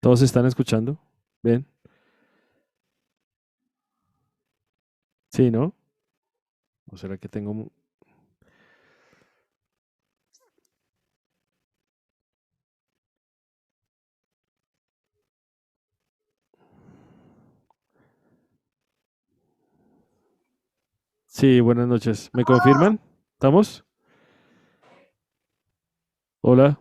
¿Todos están escuchando? ¿Bien? Sí, ¿no? ¿O será que tengo... Sí, buenas noches. ¿Me confirman? ¿Estamos? Hola.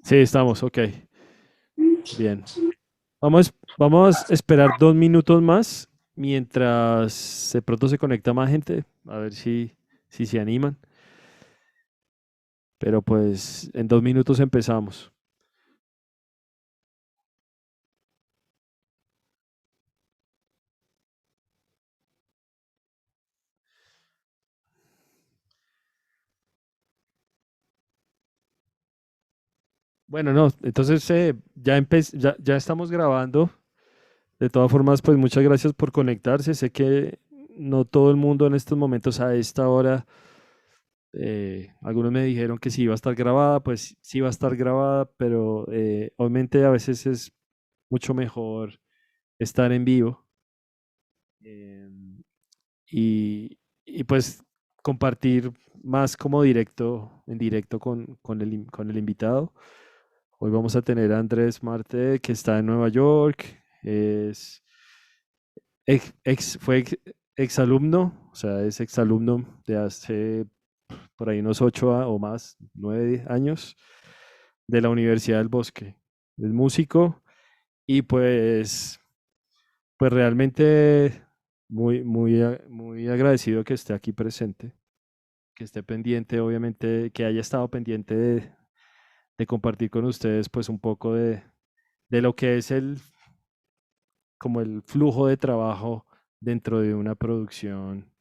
Sí, estamos, ok. Bien. Vamos a esperar 2 minutos más mientras de pronto se conecta más gente, a ver si se animan. Pero pues en 2 minutos empezamos. Bueno, no, entonces ya estamos grabando. De todas formas, pues muchas gracias por conectarse. Sé que no todo el mundo en estos momentos a esta hora, algunos me dijeron que sí iba a estar grabada, pues sí va a estar grabada, pero obviamente a veces es mucho mejor estar en vivo em, y pues compartir más como en directo con el invitado. Hoy vamos a tener a Andrés Marte, que está en Nueva York, es fue exalumno, o sea, es exalumno de hace por ahí unos 8 o más, 9 años, de la Universidad del Bosque. Es músico y pues realmente muy agradecido que esté aquí presente, que esté pendiente, obviamente, que haya estado pendiente de compartir con ustedes pues un poco de lo que es como el flujo de trabajo dentro de una producción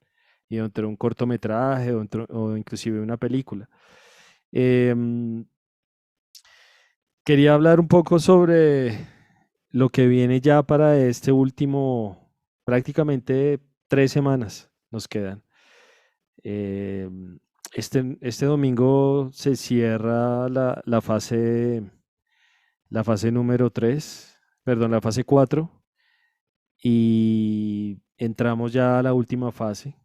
y dentro de un cortometraje o inclusive una película. Em, Quería hablar un poco sobre lo que viene ya para este último, prácticamente 3 semanas nos quedan. Em, este domingo se cierra la fase número 3, perdón, la fase 4, y entramos ya a la última fase,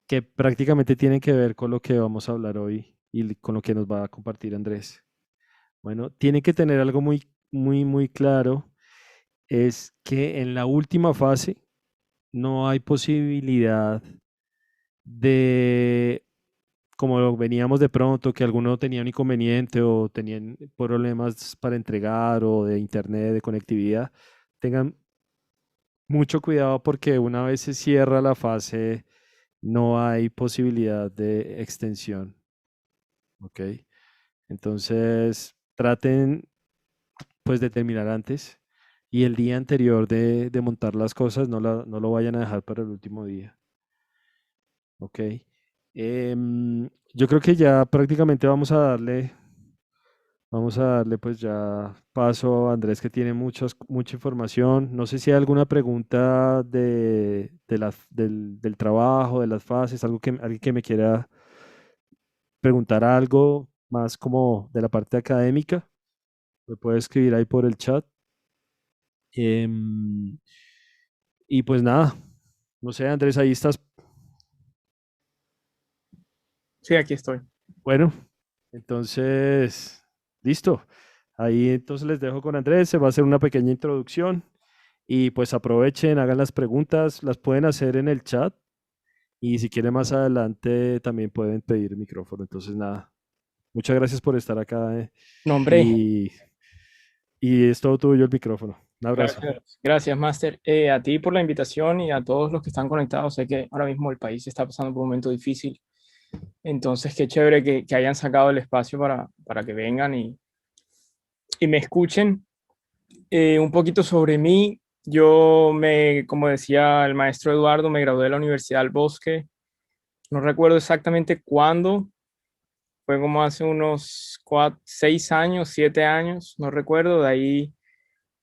que prácticamente tiene que ver con lo que vamos a hablar hoy y con lo que nos va a compartir Andrés. Bueno, tiene que tener algo muy claro, es que en la última fase no hay posibilidad de, como veníamos de pronto, que alguno tenía un inconveniente o tenían problemas para entregar o de internet, de conectividad. Tengan mucho cuidado porque una vez se cierra la fase, no hay posibilidad de extensión, ¿ok? Entonces, traten pues de terminar antes y el día anterior de montar las cosas no lo vayan a dejar para el último día, ¿ok? Yo creo que ya prácticamente vamos a darle pues ya paso a Andrés que tiene mucha información. No sé si hay alguna pregunta del trabajo, de las fases, alguien que me quiera preguntar algo más como de la parte académica, me puede escribir ahí por el chat. Em, y pues nada, no sé, Andrés, ahí estás. Sí, aquí estoy. Bueno, entonces, listo. Ahí entonces les dejo con Andrés, se va a hacer una pequeña introducción y pues aprovechen, hagan las preguntas, las pueden hacer en el chat y si quieren más adelante también pueden pedir micrófono. Entonces nada, muchas gracias por estar acá No, hombre, y, y es todo tuyo el micrófono. Un abrazo. gracias, gracias, Master. A ti por la invitación y a todos los que están conectados. Sé que ahora mismo el país está pasando por un momento difícil. Entonces, qué chévere que hayan sacado el espacio para que vengan y me escuchen. Un poquito sobre mí. Como decía el maestro Eduardo, me gradué de la Universidad del Bosque. No recuerdo exactamente cuándo. Fue como hace unos 6 años, 7 años, no recuerdo. De ahí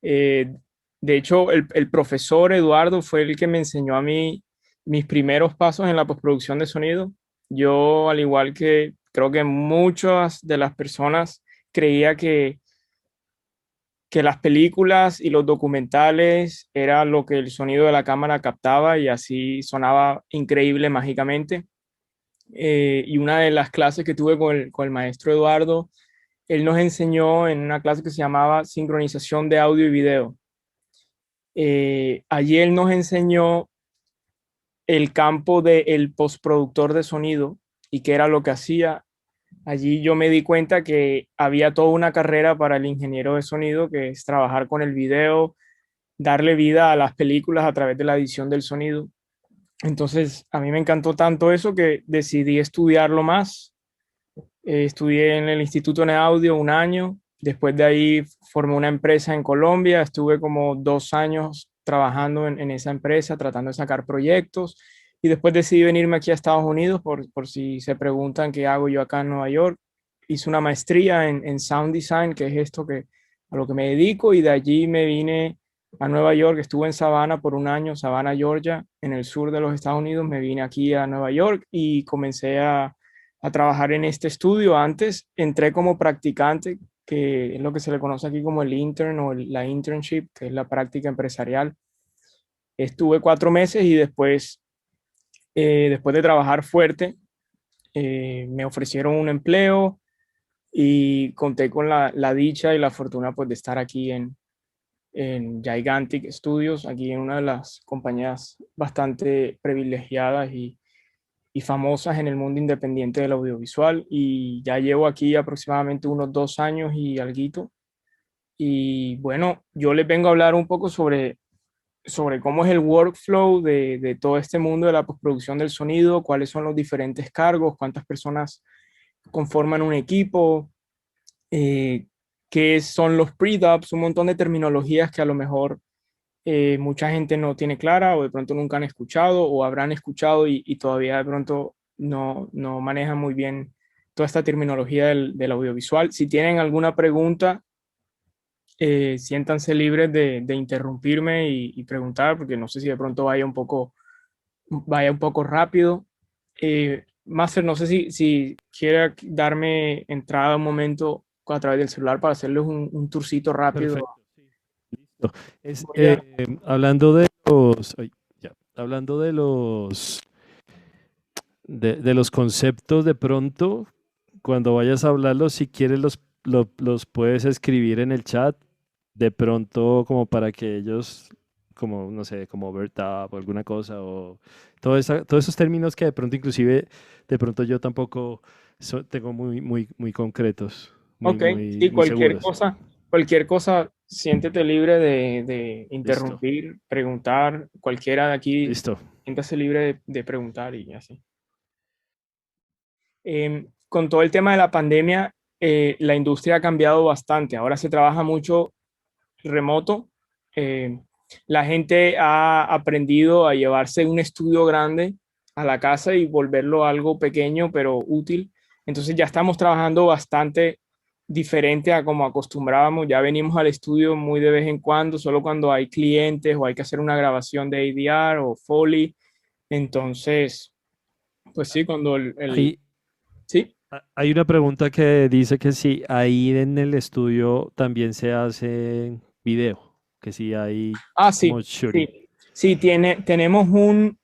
Eh, de hecho, el profesor Eduardo fue el que me enseñó a mí mis primeros pasos en la postproducción de sonido. Yo, al igual que creo que muchas de las personas creía que las películas y los documentales era lo que el sonido de la cámara captaba y así sonaba increíble mágicamente. Y una de las clases que tuve con el maestro Eduardo, él nos enseñó en una clase que se llamaba sincronización de audio y video. Allí él nos enseñó el campo del postproductor de sonido y qué era lo que hacía. Allí yo me di cuenta que había toda una carrera para el ingeniero de sonido, que es trabajar con el video, darle vida a las películas a través de la edición del sonido. Entonces, a mí me encantó tanto eso que decidí estudiarlo más. Estudié en el Instituto de Audio un año. Después de ahí formé una empresa en Colombia. Estuve como 2 años trabajando en esa empresa, tratando de sacar proyectos. Y después decidí venirme aquí a Estados Unidos por si se preguntan qué hago yo acá en Nueva York. Hice una maestría en Sound Design, que es esto a lo que me dedico. Y de allí me vine a Nueva York. Estuve en Savannah por un año, Savannah, Georgia, en el sur de los Estados Unidos. Me vine aquí a Nueva York y comencé a trabajar en este estudio. Antes entré como practicante, que es lo que se le conoce aquí como el intern o la internship, que es la práctica empresarial. Estuve 4 meses y después de trabajar fuerte, me ofrecieron un empleo y conté con la dicha y la fortuna pues, de estar aquí en Gigantic Studios, aquí en una de las compañías bastante privilegiadas y famosas en el mundo independiente del audiovisual. Y ya llevo aquí aproximadamente unos 2 años y alguito. Y bueno, yo les vengo a hablar un poco sobre cómo es el workflow de todo este mundo de la postproducción del sonido, cuáles son los diferentes cargos, cuántas personas conforman un equipo, eh, qué son los pre-dubs, un montón de terminologías que a lo mejor mucha gente no tiene clara o de pronto nunca han escuchado o habrán escuchado y todavía de pronto no manejan muy bien toda esta terminología del audiovisual. Si tienen alguna pregunta, siéntanse libres de interrumpirme y preguntar, porque no sé si de pronto vaya un poco rápido. Master, no sé si quiere darme entrada un momento a través del celular para hacerles un tourcito rápido. Perfecto, sí. Listo. Voy a- Hablando de los, ay, ya, hablando de los conceptos de pronto, cuando vayas a hablarlos, si quieres los puedes escribir en el chat, de pronto como para que ellos, como, no sé, como overtap o alguna cosa, o todos esos términos que de pronto inclusive, de pronto yo tampoco tengo muy concretos, Ok, sí, muy seguros. cualquier cosa, siéntete libre de Listo, interrumpir, preguntar, cualquiera de aquí, listo. siéntase libre de preguntar y así. Con todo el tema de la pandemia, la industria ha cambiado bastante. Ahora se trabaja mucho remoto. Eh, la gente ha aprendido a llevarse un estudio grande a la casa y volverlo algo pequeño pero útil. Entonces ya estamos trabajando bastante diferente a como acostumbrábamos. Ya venimos al estudio muy de vez en cuando, solo cuando hay clientes o hay que hacer una grabación de ADR o Foley. Entonces, pues sí, cuando Ahí, sí. hay una pregunta que dice que si ahí en el estudio también se hace video, que si hay Ah, como sí, shooting. sí. Sí, tenemos un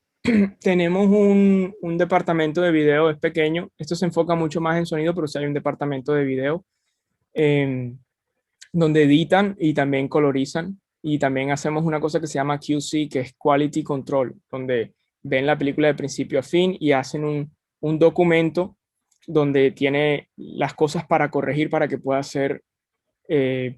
departamento de video, es pequeño. Esto se enfoca mucho más en sonido, pero sí hay un departamento de video em, donde editan y también colorizan. Y también hacemos una cosa que se llama QC, que es Quality Control, donde ven la película de principio a fin y hacen un documento donde tiene las cosas para corregir para que pueda ser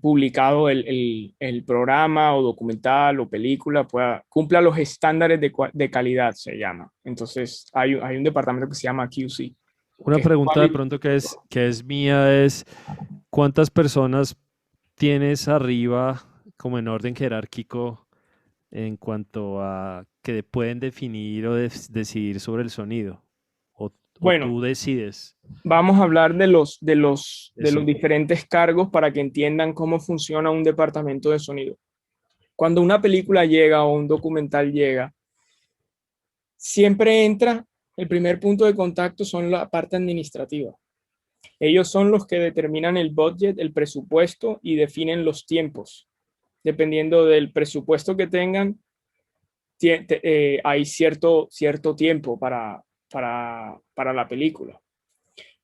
publicado el programa o documental o película cumpla los estándares de calidad, se llama. Entonces, hay un departamento que se llama QC, Una que es pregunta de Quality pronto Control. que es mía es, ¿cuántas personas tienes arriba como en orden jerárquico en cuanto a que pueden definir o decidir sobre el sonido? O Bueno, tú decides vamos a hablar de los eso. diferentes cargos para que entiendan cómo funciona un departamento de sonido. Cuando una película llega o un documental llega, siempre entra, el primer punto de contacto son la parte administrativa. Ellos son los que determinan el budget, el presupuesto y definen los tiempos. Dependiendo del presupuesto que tengan, hay cierto tiempo para la película.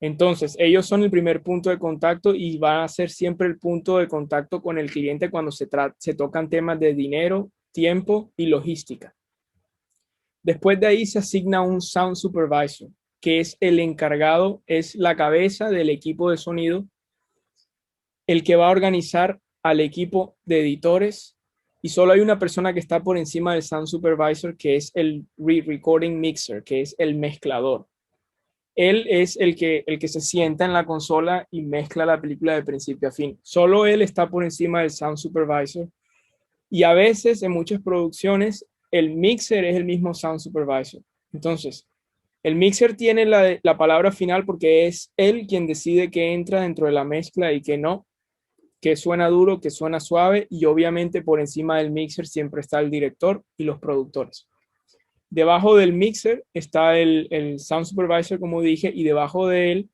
Entonces, ellos son el primer punto de contacto y van a ser siempre el punto de contacto con el cliente cuando se tocan temas de dinero, tiempo y logística. Después de ahí se asigna un sound supervisor, que es el encargado, es la cabeza del equipo de sonido, el que va a organizar al equipo de editores, y solo hay una persona que está por encima del sound supervisor, que es el recording mixer, que es el mezclador. Él es el que se sienta en la consola y mezcla la película de principio a fin. Solo él está por encima del sound supervisor, y a veces en muchas producciones el mixer es el mismo sound supervisor. Entonces, el mixer tiene la palabra final porque es él quien decide qué entra dentro de la mezcla y qué no, qué suena duro, qué suena suave, y obviamente por encima del mixer siempre está el director y los productores. Debajo del mixer está el sound supervisor, como dije, y debajo de él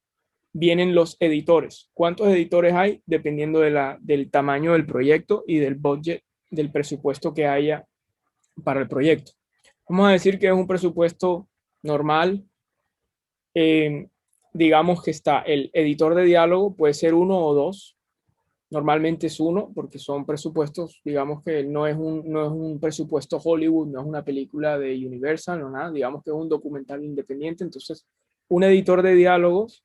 vienen los editores. ¿Cuántos editores hay? Dependiendo del tamaño del proyecto y del budget, del presupuesto que haya para el proyecto. Vamos a decir que es un presupuesto normal. Eh, digamos que está el editor de diálogo, puede ser uno o dos. Normalmente es uno, porque son presupuestos, digamos que no es un presupuesto Hollywood, no es una película de Universal, no nada, digamos que es un documental independiente. Entonces, un editor de diálogos.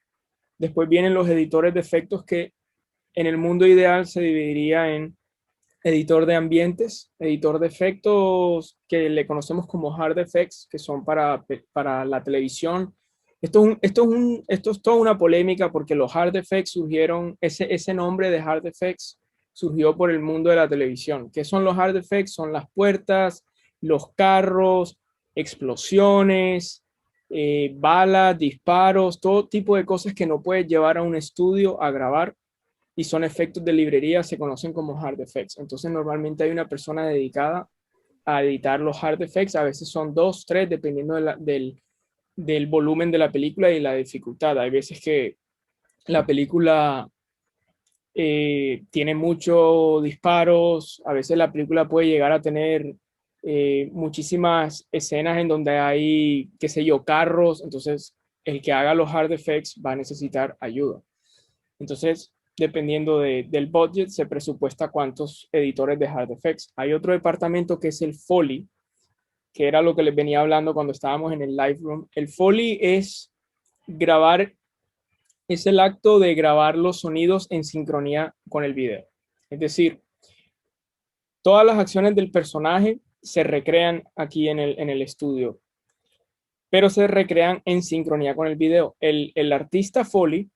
Después vienen los editores de efectos, que en el mundo ideal se dividiría en editor de ambientes, editor de efectos que le conocemos como hard effects, que son para la televisión. Esto es toda una polémica porque los hard effects surgieron, ese nombre de hard effects surgió por el mundo de la televisión. ¿Qué son los hard effects? Son las puertas, los carros, explosiones, balas, disparos, todo tipo de cosas que no puedes llevar a un estudio a grabar, y son efectos de librería, se conocen como hard effects. Entonces normalmente hay una persona dedicada a editar los hard effects, a veces son dos, tres, dependiendo del volumen de la película y la dificultad. Hay veces que la película tiene muchos disparos, a veces la película puede llegar a tener muchísimas escenas en donde hay, qué sé yo, carros, entonces el que haga los hard effects va a necesitar ayuda. Entonces, dependiendo del budget, se presupuesta cuántos editores de hard effects. Hay otro departamento que es el Foley, que era lo que les venía hablando cuando estábamos en el live room. El Foley es el acto de grabar los sonidos en sincronía con el video. Es decir, todas las acciones del personaje se recrean aquí en el estudio, pero se recrean en sincronía con el video. El artista Foley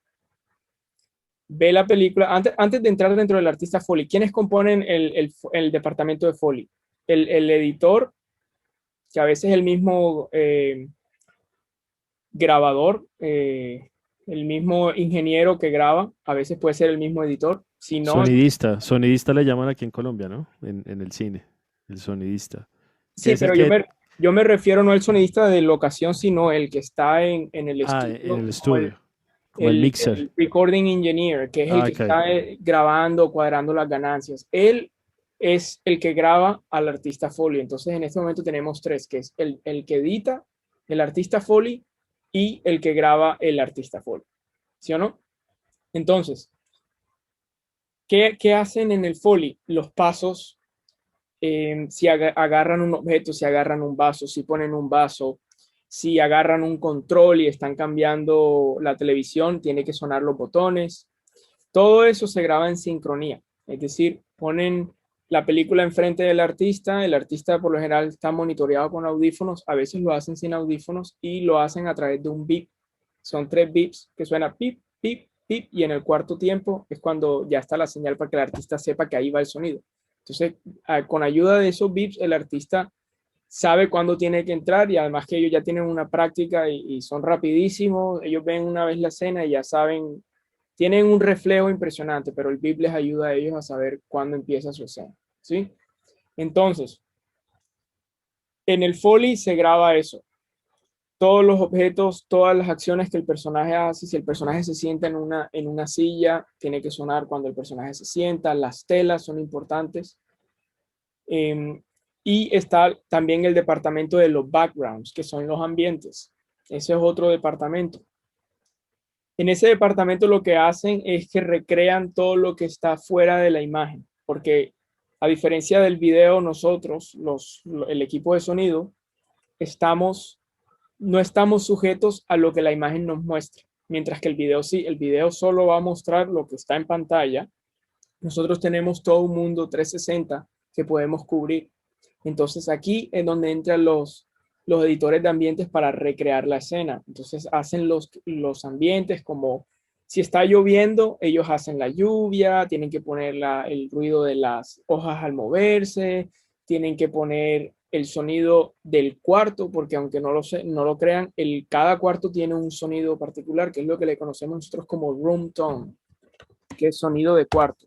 ve la película, antes de entrar dentro del artista Foley, ¿quiénes componen el departamento de Foley? El editor, que a veces es el mismo grabador, el mismo ingeniero que graba, a veces puede ser el mismo editor. Si no, Sonidista le llaman aquí en Colombia, ¿no? En el cine, el sonidista. Que sí, es el pero yo que, me, yo me refiero no al sonidista de locación, sino el que está en el en estudio, el como estudio, como el mixer. el recording engineer, que es el que Ok, está grabando, cuadrando las ganancias. Él es el que graba al artista Foley. Entonces, en este momento tenemos tres, que es el que edita, el artista Foley y el que graba el artista Foley. ¿Sí o no? Entonces, ¿qué hacen en el Foley? Los pasos, si agarran un objeto, si agarran un vaso, si ponen un vaso, si agarran un control y están cambiando la televisión, tiene que sonar los botones. Todo eso se graba en sincronía, es decir, ponen la película enfrente del artista, el artista por lo general está monitoreado con audífonos, a veces lo hacen sin audífonos y lo hacen a través de un beep. Son tres beeps que suena pip, pip, pip, y en el cuarto tiempo es cuando ya está la señal para que el artista sepa que ahí va el sonido. Entonces, con ayuda de esos beeps, el artista sabe cuándo tiene que entrar, y además que ellos ya tienen una práctica y son rapidísimos, ellos ven una vez la escena y ya saben, tienen un reflejo impresionante, pero el VIP les ayuda a ellos a saber cuándo empieza su escena, ¿sí? Entonces, en el Foley se graba eso. todos los objetos, todas las acciones que el personaje hace. Si el personaje se sienta en una silla, tiene que sonar cuando el personaje se sienta. Las telas son importantes. Eh, y está también el departamento de los backgrounds, que son los ambientes. Ese es otro departamento. En ese departamento lo que hacen es que recrean todo lo que está fuera de la imagen, porque a diferencia del video, nosotros, el equipo de sonido, no estamos sujetos a lo que la imagen nos muestra, mientras que el video sí, el video solo va a mostrar lo que está en pantalla. Nosotros tenemos todo un mundo 360 que podemos cubrir. Entonces aquí es donde entran los editores de ambientes para recrear la escena. Entonces hacen los ambientes como si está lloviendo, ellos hacen la lluvia, tienen que poner el ruido de las hojas al moverse, tienen que poner el sonido del cuarto, porque aunque no lo crean, cada cuarto tiene un sonido particular, que es lo que le conocemos nosotros como room tone, que es sonido de cuarto.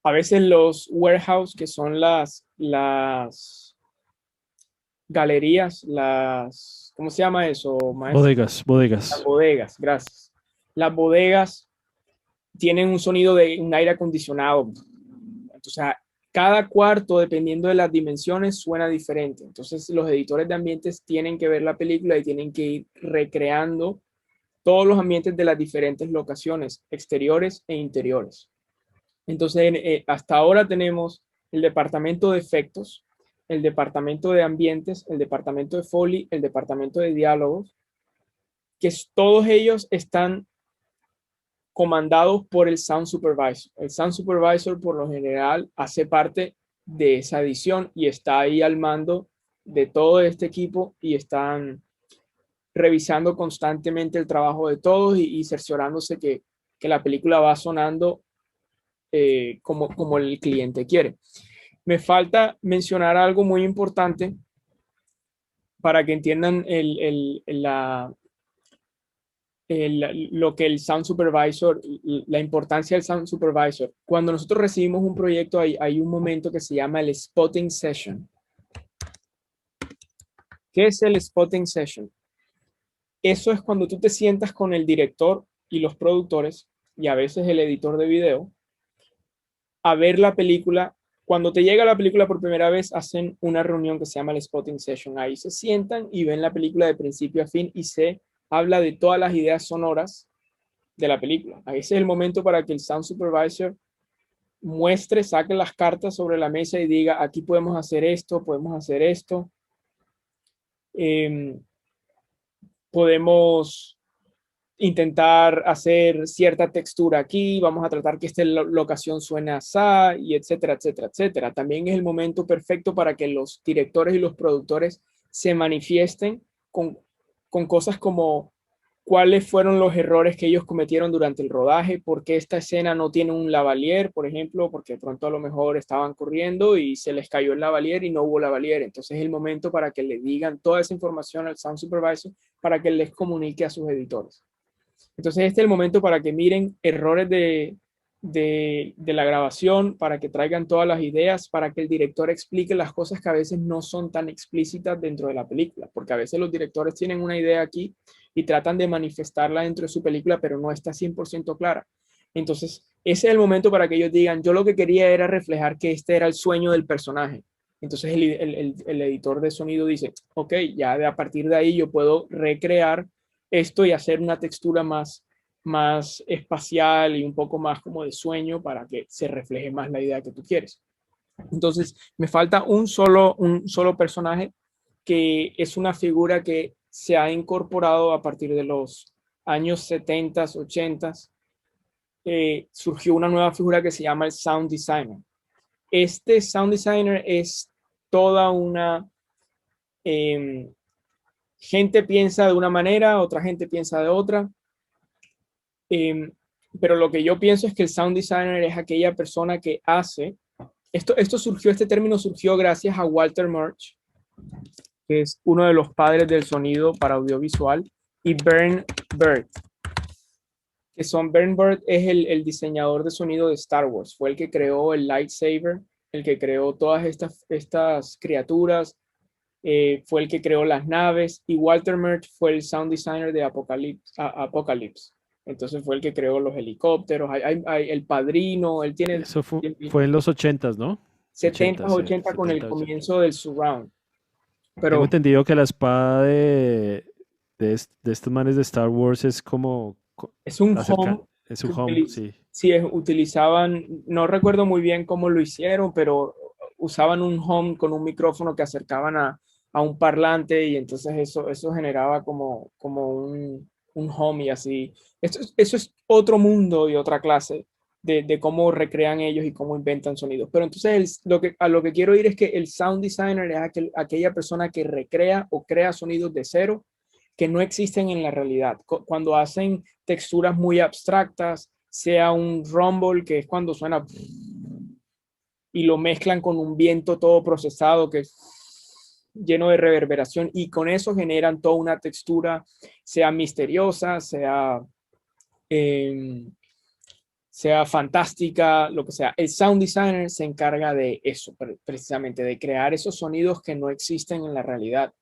A veces los warehouse, que son las galerías, ¿cómo se llama eso, maestro? Bodegas, Las bodegas. bodegas, gracias. Las bodegas tienen un sonido de un aire acondicionado. O sea, cada cuarto, dependiendo de las dimensiones, suena diferente. Entonces, los editores de ambientes tienen que ver la película y tienen que ir recreando todos los ambientes de las diferentes locaciones, exteriores e interiores. Entonces, hasta ahora tenemos el departamento de efectos, el departamento de ambientes, el departamento de Foley, el departamento de diálogos, que todos ellos están comandados por el Sound Supervisor. El Sound Supervisor, por lo general, hace parte de esa edición y está ahí al mando de todo este equipo y están revisando constantemente el trabajo de todos y cerciorándose que la película va sonando como el cliente quiere. Me falta mencionar algo muy importante para que entiendan lo que el Sound Supervisor, la importancia del Sound Supervisor. Cuando nosotros recibimos un proyecto, hay un momento que se llama el Spotting Session. ¿Qué es el Spotting Session? Eso es cuando tú te sientas con el director y los productores, y a veces el editor de video, a ver la película. Cuando te llega la película por primera vez, hacen una reunión que se llama el Spotting Session. Ahí se sientan y ven la película de principio a fin y se habla de todas las ideas sonoras de la película. Ahí es el momento para que el Sound Supervisor muestre, saque las cartas sobre la mesa y diga, aquí podemos hacer esto, podemos hacer esto. Podemos intentar hacer cierta textura aquí, vamos a tratar que esta locación suene así, y etcétera, etcétera, etcétera. También es el momento perfecto para que los directores y los productores se manifiesten con cosas como cuáles fueron los errores que ellos cometieron durante el rodaje, por qué esta escena no tiene un lavalier, por ejemplo, porque de pronto a lo mejor estaban corriendo y se les cayó el lavalier y no hubo lavalier. Entonces es el momento para que le digan toda esa información al Sound Supervisor para que les comunique a sus editores. Entonces este es el momento para que miren errores de la grabación, para que traigan todas las ideas, para que el director explique las cosas que a veces no son tan explícitas dentro de la película, porque a veces los directores tienen una idea aquí y tratan de manifestarla dentro de su película, pero no está 100% clara. Entonces ese es el momento para que ellos digan, yo lo que quería era reflejar que este era el sueño del personaje. Entonces el editor de sonido dice, ok, ya a partir de ahí yo puedo recrear esto y hacer una textura más espacial y un poco más como de sueño para que se refleje más la idea que tú quieres. Entonces, me falta un solo personaje que es una figura que se ha incorporado a partir de los años 70, 80. Surgió una nueva figura que se llama el Sound Designer. Este Sound Designer es toda una... gente piensa de una manera, otra gente piensa de otra. Pero lo que yo pienso es que el sound designer es aquella persona que hace, este término surgió gracias a Walter Murch, que es uno de los padres del sonido para audiovisual, y Bern Bird, Bern Bird es el diseñador de sonido de Star Wars, fue el que creó el lightsaber, el que creó todas estas criaturas, fue el que creó las naves, y Walter Murch fue el sound designer de Apocalypse. Entonces fue el que creó los helicópteros, el padrino, él tiene Eso fue en los ochentas, ¿no? 70, 80, 80 con el 70, 80. comienzo del surround. Tengo Pero entendido que la espada de estos manes de Star Wars es como es un acerca, home es su que home, sí. sí, utilizaban, no recuerdo muy bien cómo lo hicieron, pero usaban un home con un micrófono que acercaban a un parlante, y entonces eso generaba como un home y así. Eso es otro mundo y otra clase de cómo recrean ellos y cómo inventan sonidos. Pero entonces a lo que quiero ir es que el sound designer es aquella persona que recrea o crea sonidos de cero que no existen en la realidad. Cuando hacen texturas muy abstractas, sea un rumble, que es cuando suena, y lo mezclan con un viento todo procesado que es lleno de reverberación, y con eso generan toda una textura, sea misteriosa, eh, sea fantástica, lo que sea. El sound designer se encarga de eso, precisamente, de crear esos sonidos que no existen en la realidad.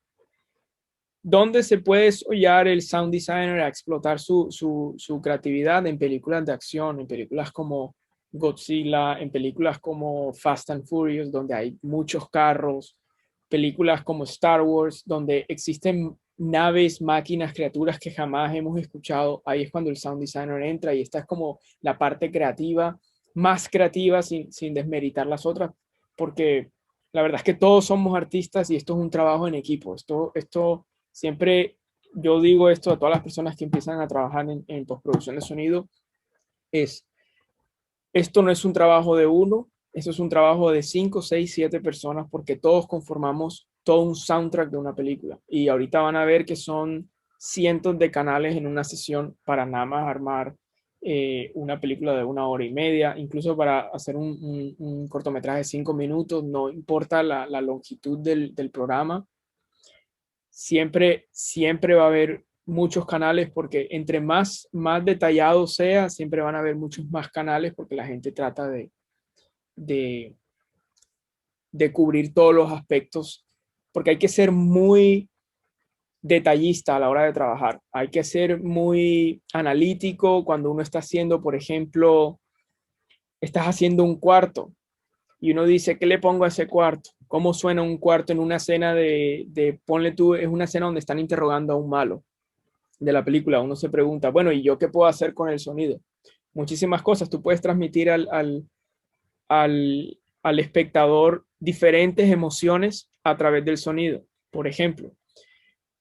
¿Dónde se puede hallar el sound designer a explotar su creatividad? En películas de acción, en películas como Godzilla, en películas como Fast and Furious, donde hay muchos carros, películas como Star Wars, donde existen naves, máquinas, criaturas que jamás hemos escuchado. Ahí es cuando el sound designer entra, y esta es como la parte creativa, más creativa, sin desmeritar las otras, porque la verdad es que todos somos artistas y esto es un trabajo en equipo. Esto siempre yo digo esto a todas las personas que empiezan a trabajar en postproducción de sonido, es, esto no es un trabajo de uno, esto es un trabajo de 5, 6, 7 personas, porque todos conformamos todo un soundtrack de una película. Y ahorita van a ver que son cientos de canales en una sesión para nada más armar una película de 1 hora y media, incluso para hacer un cortometraje de 5 minutos, no importa la longitud del programa, siempre va a haber muchos canales, porque entre más detallado sea, siempre van a haber muchos más canales, porque la gente trata de, de cubrir todos los aspectos, porque hay que ser muy detallista a la hora de trabajar. Hay que ser muy analítico cuando uno está haciendo, por ejemplo, estás haciendo un cuarto y uno dice, ¿qué le pongo a ese cuarto? ¿Cómo suena un cuarto en una escena ponle tú, es una escena donde están interrogando a un malo de la película? Uno se pregunta, bueno, ¿y yo qué puedo hacer con el sonido? Muchísimas cosas. Tú puedes transmitir al espectador diferentes emociones a través del sonido. Por ejemplo,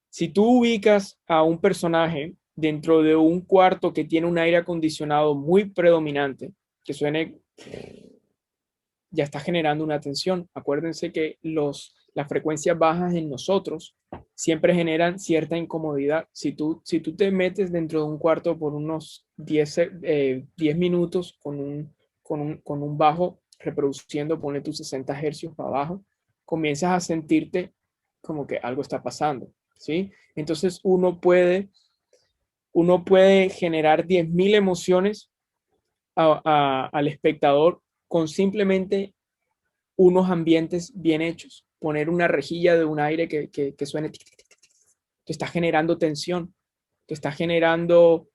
si tú ubicas a un personaje dentro de un cuarto que tiene un aire acondicionado muy predominante, que suene, ya está generando una tensión. Acuérdense que las frecuencias bajas en nosotros siempre generan cierta incomodidad. Si tú te metes dentro de un cuarto por unos 10 minutos con un bajo reproduciendo, ponle tus 60 hercios para abajo, comienzas a sentirte como que algo está pasando, ¿sí? Entonces uno puede generar 10.000 emociones al espectador con simplemente unos ambientes bien hechos. Poner una rejilla de un aire que suene, te está generando tensión, te está generando...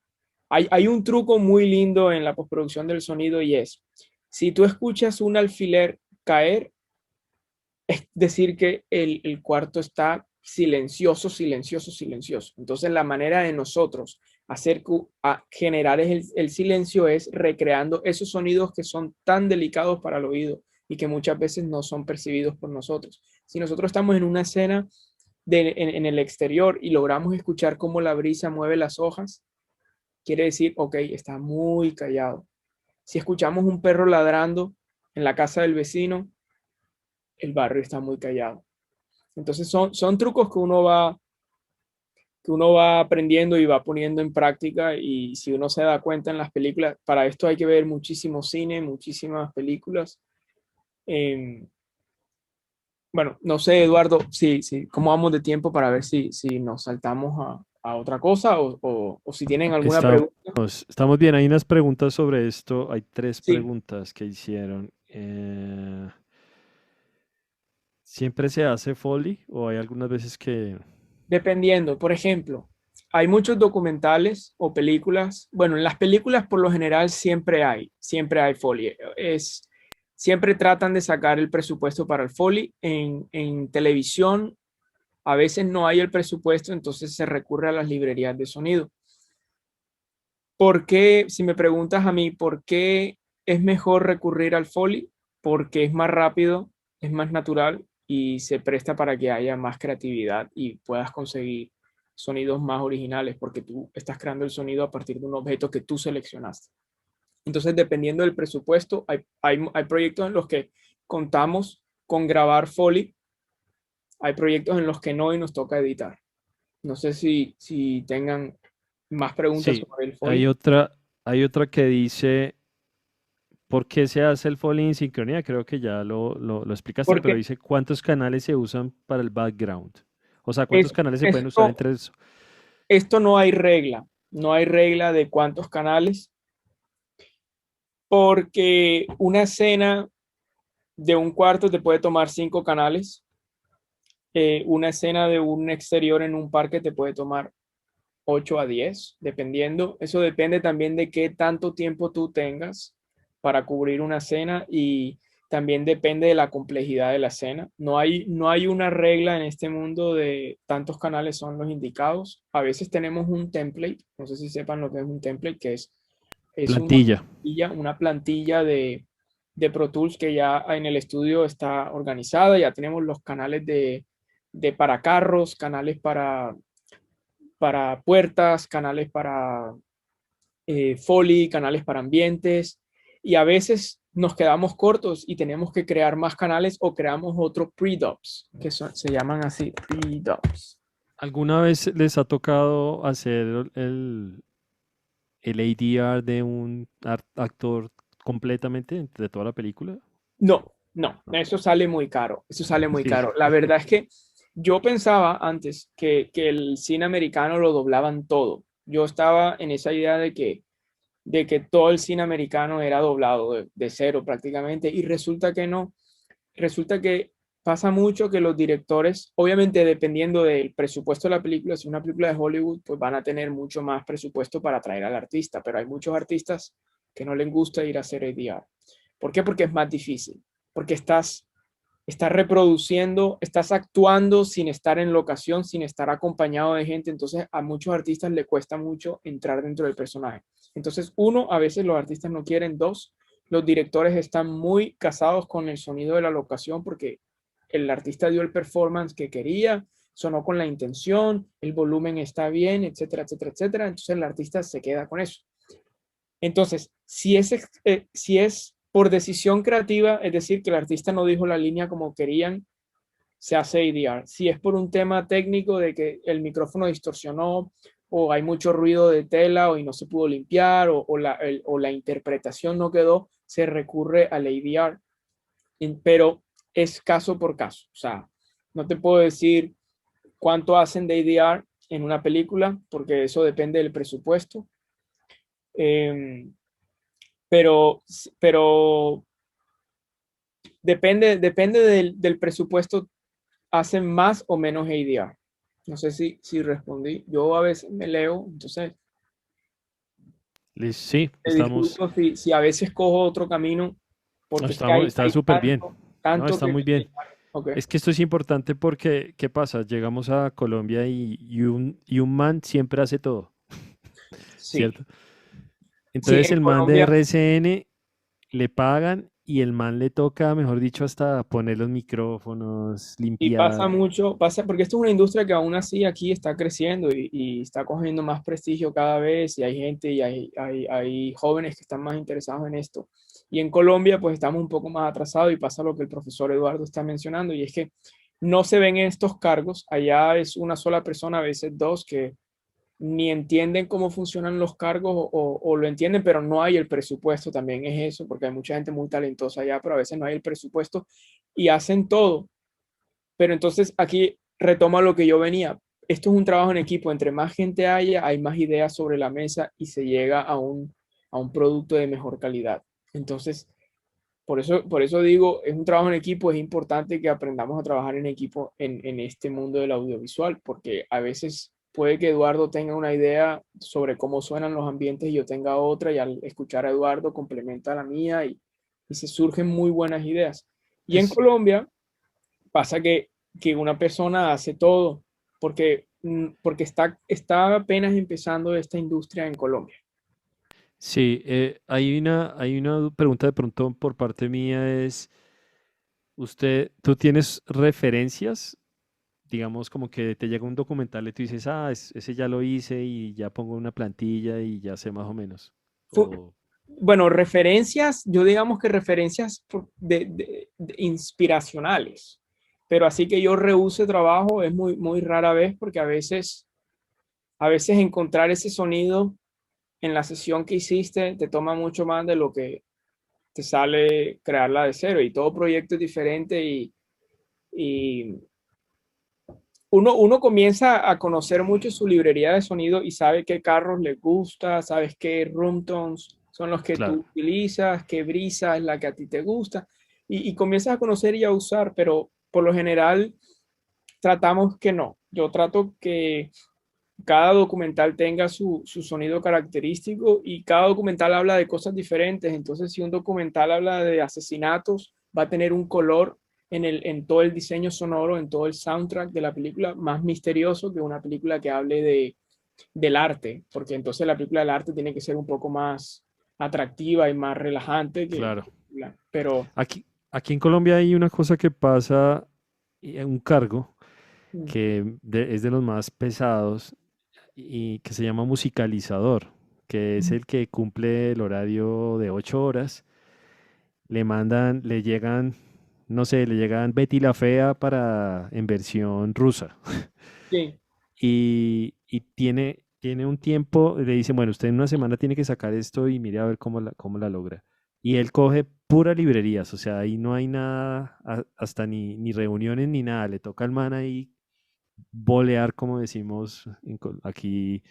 Hay un truco muy lindo en la postproducción del sonido, y es, si tú escuchas un alfiler caer, es decir que el cuarto está silencioso, silencioso, silencioso. Entonces la manera de nosotros generar el silencio es recreando esos sonidos que son tan delicados para el oído y que muchas veces no son percibidos por nosotros. Si nosotros estamos en una escena en el exterior y logramos escuchar cómo la brisa mueve las hojas, quiere decir, ok, está muy callado. Si escuchamos un perro ladrando en la casa del vecino, el barrio está muy callado. Entonces son trucos que uno va aprendiendo y va poniendo en práctica, y si uno se da cuenta en las películas, para esto hay que ver muchísimo cine, muchísimas películas. Eh, bueno, no sé, Eduardo, cómo vamos de tiempo para ver si nos saltamos a otra cosa, o si tienen alguna Estamos, pregunta. estamos bien, hay unas preguntas sobre esto, hay tres Sí, preguntas que hicieron. ¿Siempre se hace Foley o hay algunas veces que... Dependiendo, por ejemplo, hay muchos documentales o películas. Bueno, en las películas por lo general siempre hay Foley. Siempre tratan de sacar el presupuesto para el Foley. En televisión a veces no hay el presupuesto, entonces se recurre a las librerías de sonido. ¿Por qué, si me preguntas a mí, por qué es mejor recurrir al Foley? Porque es más rápido, es más natural y se presta para que haya más creatividad y puedas conseguir sonidos más originales, porque tú estás creando el sonido a partir de un objeto que tú seleccionaste. Entonces, dependiendo del presupuesto, hay proyectos en los que contamos con grabar Foley, hay proyectos en los que no y nos toca editar. No sé si tengan más preguntas Sí, sobre el hay Foley. hay otra que dice, ¿por qué se hace el Foley en sincronía? Creo que ya lo explicaste, pero Porque dice cuántos canales se usan para el background. O sea, ¿cuántos es, canales se pueden usar esto, entre eso? esto no hay regla de cuántos canales, porque una escena de un cuarto te puede tomar 5 canales, una escena de un exterior en un parque te puede tomar 8 a 10, dependiendo. Eso depende también de qué tanto tiempo tú tengas para cubrir una escena y también depende de la complejidad de la escena. No hay una regla en este mundo de tantos canales son los indicados. A veces tenemos un template, no sé si sepan lo que es un template, que es Plantilla. una plantilla de Pro Tools que ya en el estudio está organizada. Ya tenemos los canales de para carros, canales para puertas, canales para Foley, canales para ambientes, y a veces nos quedamos cortos y tenemos que crear más canales o creamos otros pre-dubs, se llaman así, pre-dubs. ¿Alguna vez les ha tocado hacer el ADR de un actor completamente de toda la película? No, no, No. eso sale muy caro, eso sale muy Sí. caro. La verdad es que yo pensaba antes que el cine americano lo doblaban todo. Yo estaba en esa idea de que todo el cine americano era doblado de cero prácticamente, y resulta que no. Resulta que pasa mucho que los directores, obviamente dependiendo del presupuesto de la película, si es una película de Hollywood, pues van a tener mucho más presupuesto para atraer al artista, pero hay muchos artistas que no les gusta ir a hacer ADR. ¿Por qué? Porque es más difícil, porque estás reproduciendo, estás actuando sin estar en locación, sin estar acompañado de gente. Entonces a muchos artistas le cuesta mucho entrar dentro del personaje. Entonces, uno, a veces los artistas no quieren. Dos, los directores están muy casados con el sonido de la locación porque el artista dio el performance que quería, sonó con la intención, el volumen está bien, etcétera, etcétera, etcétera. Entonces el artista se queda con eso. Entonces, si es por decisión creativa, es decir, que el artista no dijo la línea como querían, se hace ADR. Si es por un tema técnico de que el micrófono distorsionó o hay mucho ruido de tela o y no se pudo limpiar o la interpretación no quedó, se recurre al ADR. Pero es caso por caso. O sea, no te puedo decir cuánto hacen de ADR en una película porque eso depende del presupuesto. Eh, pero, pero depende del presupuesto, hacen más o menos ADR. No sé si respondí. Yo a veces me leo, entonces Sí, te estamos, disculpo si a veces cojo otro camino, no, porque es que estamos, está hay súper bien. No, tanto está que muy bien. explicar. Ok, Es que esto es importante porque, ¿qué pasa? Llegamos a Colombia y un man siempre hace todo, sí. ¿cierto? Sí, Entonces en el man de Colombia. RCN le pagan y el man le toca, mejor dicho, hasta poner los micrófonos, Y pasa limpiar. mucho, porque esto es una industria que aún así aquí está creciendo y está cogiendo más prestigio cada vez y hay gente y hay jóvenes que están más interesados en esto. Y en Colombia pues estamos un poco más atrasados y pasa lo que el profesor Eduardo está mencionando y es que no se ven estos cargos. Allá es una sola persona, a veces dos, que ni entienden cómo funcionan los cargos o lo entienden, pero no hay el presupuesto. También es eso, porque hay mucha gente muy talentosa allá, pero a veces no hay el presupuesto y hacen todo. Pero entonces aquí retoma lo que yo venía. Esto es un trabajo en equipo. Entre más gente haya, hay más ideas sobre la mesa y se llega a un producto de mejor calidad. Entonces, Por eso digo, es un trabajo en equipo, es importante que aprendamos a trabajar en equipo en este mundo del audiovisual, porque a veces puede que Eduardo tenga una idea sobre cómo suenan los ambientes y yo tenga otra, y al escuchar a Eduardo complementa la mía y se surgen muy buenas ideas. Y en Es, Colombia pasa que una persona hace todo, porque, porque está apenas empezando esta industria en Colombia. sí, hay una pregunta de pronto por parte mía es, ¿tú tienes referencias? Digamos como que te llega un documental y tú dices, ah, ese ya lo hice y ya pongo una plantilla y ya sé más o menos. O, Bueno, referencias, yo digamos que referencias de inspiracionales, pero así que yo rehúse trabajo es muy, muy rara vez porque a veces encontrar ese sonido en la sesión que hiciste te toma mucho más de lo que te sale crearla de cero y todo proyecto es diferente y uno comienza a conocer mucho su librería de sonido y sabe qué carros le gusta, sabes qué room tones son los que claro, tú utilizas, qué brisa es la que a ti te gusta, y comienzas a conocer y a usar, pero por lo general tratamos que no. Yo trato que cada documental tenga su sonido característico y cada documental habla de cosas diferentes. Entonces, si un documental habla de asesinatos, va a tener un color en todo el diseño sonoro, en todo el soundtrack de la película, más misterioso que una película que hable del arte, porque entonces la película del arte tiene que ser un poco más atractiva y más relajante claro. pero Aquí en Colombia hay una cosa que pasa, un cargo mm, que es de los más pesados y que se llama musicalizador, que es el que cumple el horario de 8 horas. Le llegan, no sé, le llegan Betty la Fea en versión rusa. sí, Y tiene un tiempo, le dicen, bueno, usted en una semana tiene que sacar esto y mire a ver cómo la logra. Y él coge pura librerías, o sea, ahí no hay nada, hasta ni reuniones ni nada, le toca al man ahí bolear, como decimos aquí,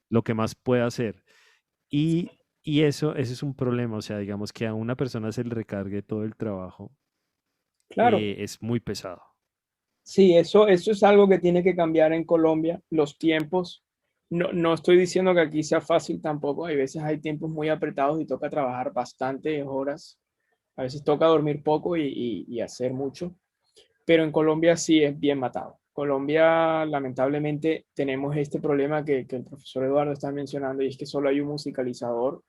lo que más puede hacer. Y eso es un problema, o sea, digamos que a una persona se le recargue todo el trabajo, claro. es muy pesado. Sí, eso es algo que tiene que cambiar en Colombia, los tiempos. No, no estoy diciendo que aquí sea fácil tampoco. Hay veces hay tiempos muy apretados y toca trabajar bastantes horas. A veces toca dormir poco y hacer mucho. Pero en Colombia sí es bien matado. Colombia, lamentablemente, tenemos este problema que el profesor Eduardo está mencionando y es que solo hay un musicalizador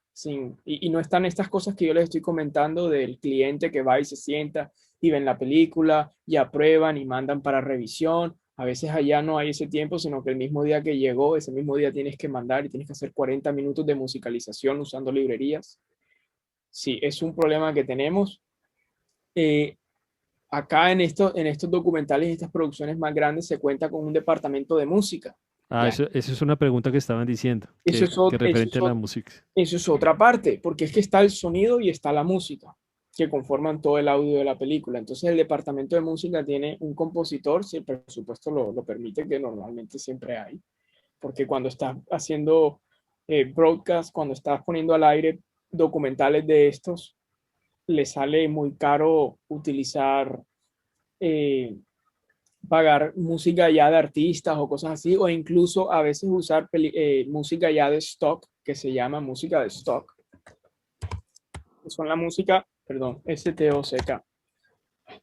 y no están estas cosas que yo les estoy comentando del cliente que va y se sienta y ven la película y aprueban y mandan para revisión. A veces allá no hay ese tiempo, sino que el mismo día que llegó, ese mismo día tienes que mandar y tienes que hacer 40 minutos de musicalización usando librerías. Sí, es un problema que tenemos. Eh, Acá en estos documentales y estas producciones más grandes se cuenta con un departamento de música. Ah, ¿Ya? eso es una pregunta que estaban diciendo, Eso que referente a la música. eso es otra parte, porque es que está el sonido y está la música, que conforman todo el audio de la película. Entonces el departamento de música tiene un compositor, si el presupuesto lo permite, que normalmente siempre hay, porque cuando estás haciendo broadcast, cuando estás poniendo al aire documentales de estos, le sale muy caro utilizar eh, pagar música ya de artistas o cosas así, o incluso a veces usar música ya de stock, que se llama música de stock, que son la música, perdón, STOCK.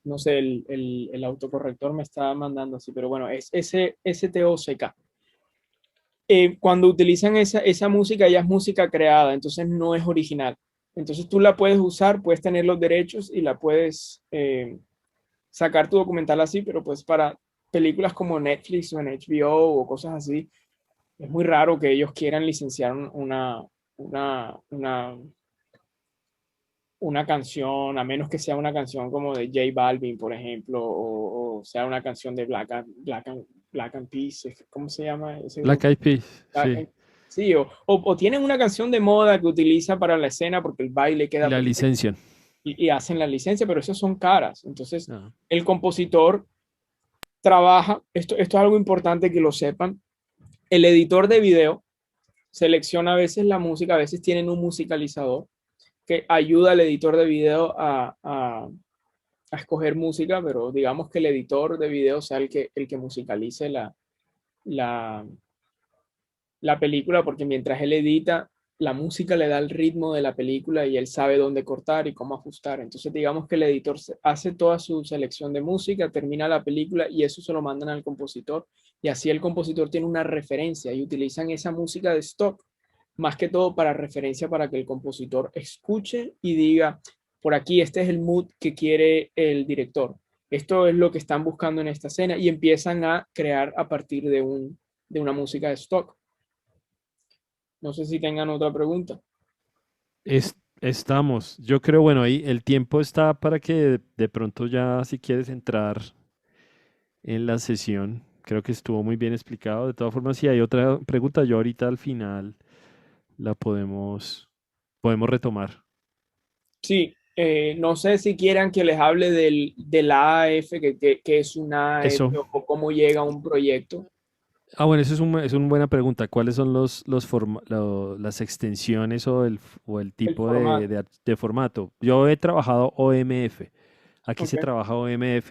No sé, el autocorrector me está mandando así, pero bueno, es STOCK. Cuando utilizan esa música ya es música creada, entonces no es original. Entonces tú la puedes usar, puedes tener los derechos y la puedes sacar tu documental así, pero pues para películas como Netflix o en HBO o cosas así, es muy raro que ellos quieran licenciar una, una, una canción, a menos que sea una canción como de J Balvin, por ejemplo, o sea una canción de Black and Peace, ¿cómo se llama ese Black grupo? Eyed Peas, sí. Sí, o tienen una canción de moda que utiliza para la escena porque el baile Y queda la perfecto licencia. y hacen la licencia, pero esas son caras. Entonces, Ah, el compositor trabaja, esto es algo importante que lo sepan, el editor de video selecciona a veces la música, a veces tienen un musicalizador que ayuda al editor de video a escoger música, pero digamos que el editor de video sea el que musicalice la, la película, porque mientras él edita, la música le da el ritmo de la película y él sabe dónde cortar y cómo ajustar. Entonces, digamos que el editor hace toda su selección de música, termina la película y eso se lo mandan al compositor. Y así el compositor tiene una referencia y utilizan esa música de stock, más que todo para referencia, para que el compositor escuche y diga, por aquí este es el mood que quiere el director. Esto es lo que están buscando en esta escena y empiezan a crear a partir de una música de stock. No sé si tengan otra pregunta. Estamos, yo creo, bueno, ahí el tiempo está para que de pronto ya si quieres entrar en la sesión, creo que estuvo muy bien explicado. De todas formas, si hay otra pregunta, yo ahorita al final la podemos retomar. Sí, no sé si quieran que les hable del AAF, que es un AAF Eso. o cómo llega a un proyecto. Ah, bueno, eso es una buena pregunta. ¿Cuáles son las extensiones o el El tipo formato. de formato? Yo he trabajado OMF. Aquí se Okay. trabaja OMF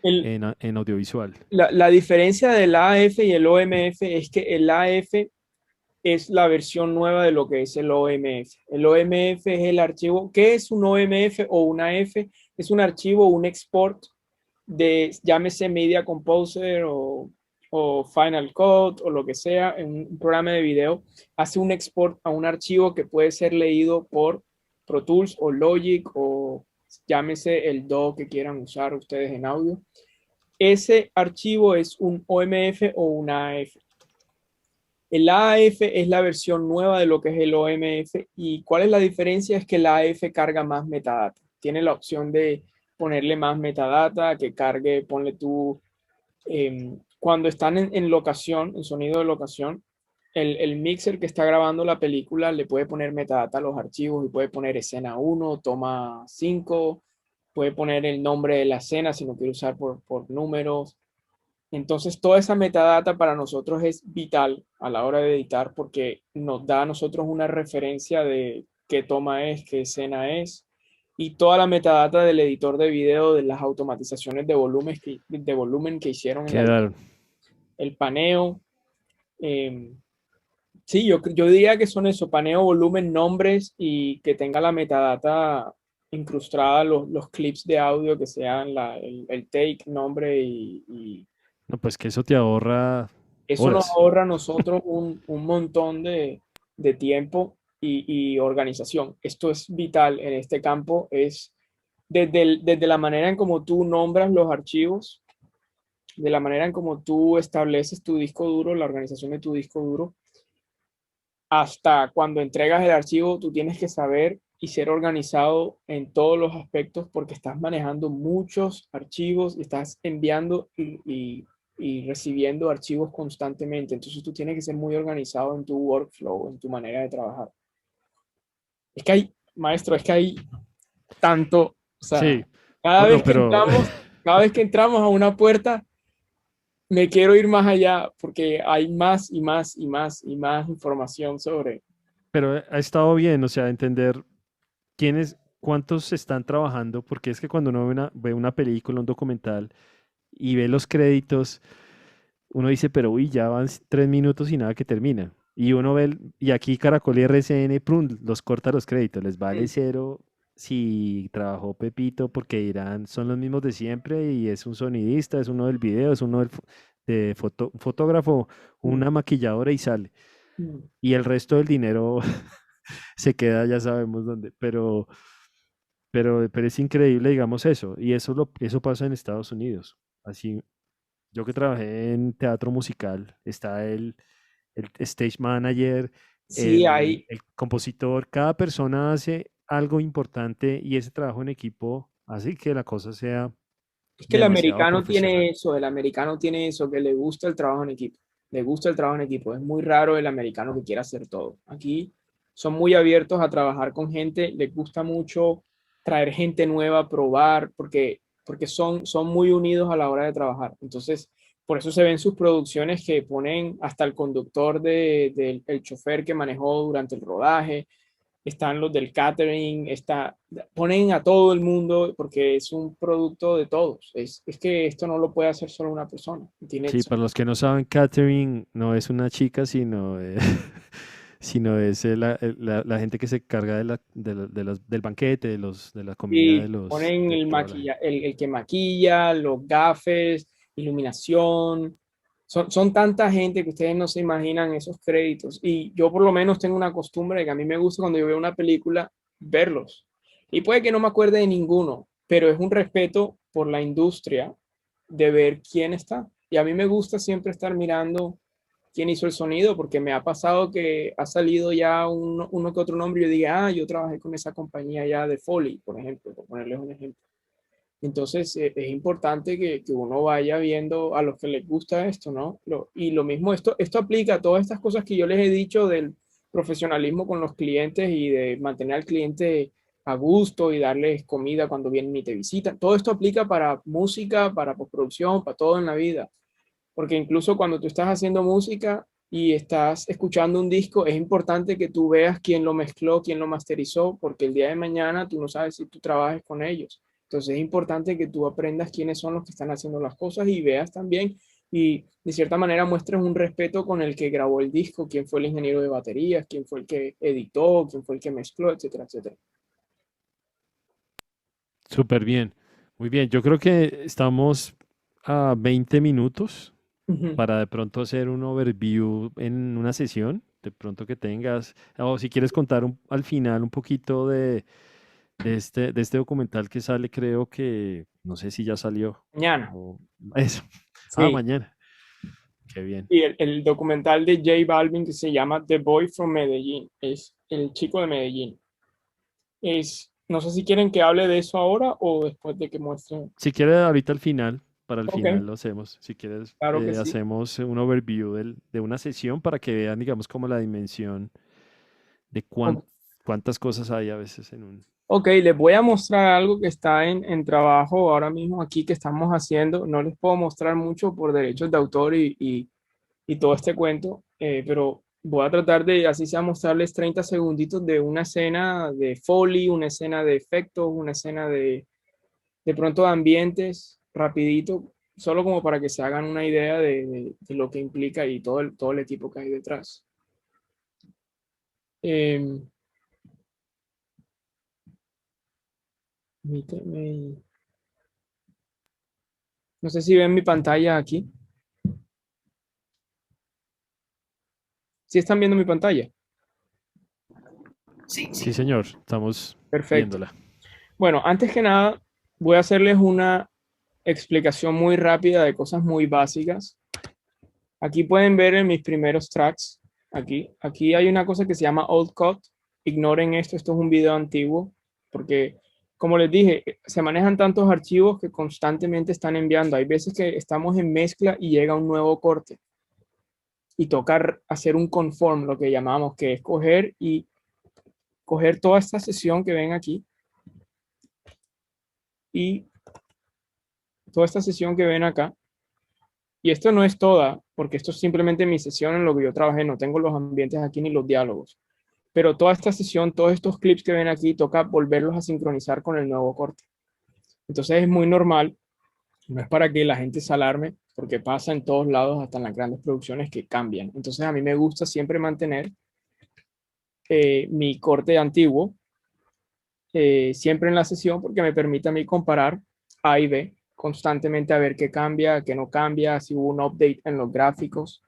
El, en audiovisual. la diferencia del AAF y el OMF es que el AAF es la versión nueva de lo que es el OMF. El OMF es el archivo. ¿Qué es un OMF o una F? Es un archivo, un export de, llámese Media Composer o Final Cut o lo que sea, en un programa de video, hace un export a un archivo que puede ser leído por Pro Tools o Logic o llámese el DAW que quieran usar ustedes en audio. Ese archivo es un OMF o un AF. El AAF es la versión nueva de lo que es el OMF. ¿Y cuál es la diferencia? Es que el AAF carga más metadata. Tiene la opción de ponerle más metadata, que cargue, ponle tú, cuando están en locación, en sonido de locación, el mixer que está grabando la película le puede poner metadata a los archivos y puede poner escena 1, toma 5, puede poner el nombre de la escena si no quiere usar por números. Entonces, toda esa metadata para nosotros es vital a la hora de editar porque nos da a nosotros una referencia de qué toma es, qué escena es, y toda la metadata del editor de video, de las automatizaciones de volumen que hicieron en Quedaron. el paneo. Eh, sí, yo diría que son eso, paneo, volumen, nombres y que tenga la metadata incrustada, los clips de audio que sean el take, nombre y No, pues que eso te ahorra eso nos horas. ahorra a nosotros un montón de tiempo y organización. Esto es vital en este campo, es desde la manera en cómo tú nombras los archivos, de la manera en cómo tú estableces tu disco duro, la organización de tu disco duro, hasta cuando entregas el archivo, tú tienes que saber y ser organizado en todos los aspectos porque estás manejando muchos archivos y estás enviando y recibiendo archivos constantemente. Entonces tú tienes que ser muy organizado en tu workflow, en tu manera de trabajar. Es que hay, maestro, es que hay tanto, o sea, Sí, cada bueno, vez que pero, entramos, cada vez que entramos a una puerta, me quiero ir más allá porque hay más y más y más y más información sobre. pero ha estado bien, o sea, entender cuántos están trabajando, porque es que cuando uno ve una película, un documental y ve los créditos, uno dice, pero uy, ya van 3 minutos y nada que termina. Y uno ve, y aquí Caracol y RCN, prun, los corta los créditos, les vale cero si trabajó Pepito, porque dirán, son los mismos de siempre y es un sonidista, es uno del video, es uno un fotógrafo, una maquilladora y sale. Y el resto del dinero se queda, ya sabemos dónde, pero es increíble, digamos eso, y eso pasa en Estados Unidos. Así, yo que trabajé en teatro musical, está el stage manager, Sí, hay, el compositor, cada persona hace algo importante y ese trabajo en equipo hace que la cosa sea es que demasiado profesional. el americano tiene eso, que le gusta el trabajo en equipo, le gusta el trabajo en equipo. Es muy raro el americano que quiera hacer todo. Aquí son muy abiertos a trabajar con gente, les gusta mucho traer gente nueva, probar, porque son muy unidos a la hora de trabajar. Entonces, por eso se ven sus producciones que ponen hasta el conductor el chofer que manejó durante el rodaje, están los del catering, ponen a todo el mundo porque es un producto de todos. Es que esto no lo puede hacer solo una persona. Sí, para los que no saben, catering no es una chica, sino, sino es la gente que se encarga del banquete, de la comida Y ponen de toda la gente. el que maquilla, los gafes, iluminación. Son tanta gente que ustedes no se imaginan esos créditos. Y yo por lo menos tengo una costumbre de que a mí me gusta cuando yo veo una película verlos. Y puede que no me acuerde de ninguno, pero es un respeto por la industria de ver quién está. Y a mí me gusta siempre estar mirando quién hizo el sonido, porque me ha pasado que ha salido ya uno que otro nombre y yo diga, yo trabajé con esa compañía ya de Foley, por ejemplo, por ponerles un ejemplo. Entonces, es importante que uno vaya viendo a los que les gusta esto, ¿no? Y lo mismo, esto aplica a todas estas cosas que yo les he dicho del profesionalismo con los clientes y de mantener al cliente a gusto y darles comida cuando vienen y te visitan. Todo esto aplica para música, para postproducción, para todo en la vida. Porque incluso cuando tú estás haciendo música y estás escuchando un disco, es importante que tú veas quién lo mezcló, quién lo masterizó, porque el día de mañana tú no sabes si tú trabajes con ellos. Entonces es importante que tú aprendas quiénes son los que están haciendo las cosas y veas también y de cierta manera muestres un respeto con el que grabó el disco, quién fue el ingeniero de baterías, quién fue el que editó, quién fue el que mezcló, etcétera, etcétera. Súper bien. Muy bien. Yo creo que estamos a 20 minutos Ujú. para de pronto hacer un overview en una sesión, de pronto que tengas, o si quieres contar al final un poquito de este documental que sale, creo que, no sé si ya salió. Mañana, O, eso. Ah, sí. mañana. Qué bien. Y el documental de J Balvin que se llama The Boy from Medellín, es el chico de Medellín. No sé si quieren que hable de eso ahora o después de que muestre. Si quieres, ahorita al final, para el Ok, final lo hacemos. Si quieres, claro que sí. hacemos un overview de una sesión para que vean, digamos, como la dimensión de O- cuántas cosas hay a veces en un... Ok, les voy a mostrar algo que está en trabajo ahora mismo aquí que estamos haciendo. No les puedo mostrar mucho por derechos de autor y todo este cuento, pero voy a tratar de, así sea, mostrarles 30 segunditos de una escena de Foley, una escena de efectos, una escena de pronto de ambientes, rapidito, solo como para que se hagan una idea de lo que implica y todo el equipo que hay detrás. Eh, no sé si ven mi pantalla aquí. ¿Sí están viendo mi pantalla? Sí, Sí, sí. señor, estamos Perfecto. viéndola. Bueno, antes que nada, voy a hacerles una explicación muy rápida de cosas muy básicas. Aquí pueden ver en mis primeros tracks, aquí hay una cosa que se llama Old Cut. Ignoren esto es un video antiguo, porque como les dije, se manejan tantos archivos que constantemente están enviando. Hay veces que estamos en mezcla y llega un nuevo corte y toca hacer un conform, lo que llamamos, que es coger y coger toda esta sesión que ven aquí y toda esta sesión que ven acá. Y esto no es toda, porque esto es simplemente mi sesión en lo que yo trabajé, no tengo los ambientes aquí ni los diálogos. Pero toda esta sesión, todos estos clips que ven aquí, toca volverlos a sincronizar con el nuevo corte. Entonces es muy normal, no es para que la gente se alarme, porque pasa en todos lados, hasta en las grandes producciones que cambian. Entonces a mí me gusta siempre mantener mi corte antiguo, siempre en la sesión, porque me permite a mí comparar A y B constantemente a ver qué cambia, qué no cambia, si hubo un update en los gráficos,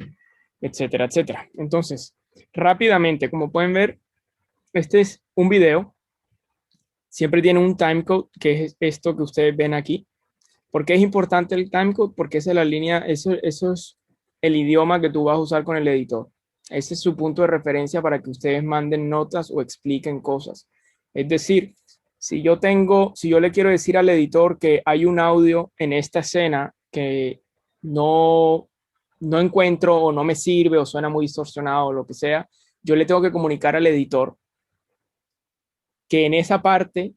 etcétera, etcétera. Entonces, rápidamente, como pueden ver, este es un video. Siempre tiene un timecode, que es esto que ustedes ven aquí. ¿Por qué es importante el timecode? Porque esa es la línea, eso es el idioma que tú vas a usar con el editor. Ese es su punto de referencia para que ustedes manden notas o expliquen cosas. Es decir, si yo le quiero decir al editor que hay un audio en esta escena que no, no encuentro o no me sirve o suena muy distorsionado o lo que sea, yo le tengo que comunicar al editor que en esa parte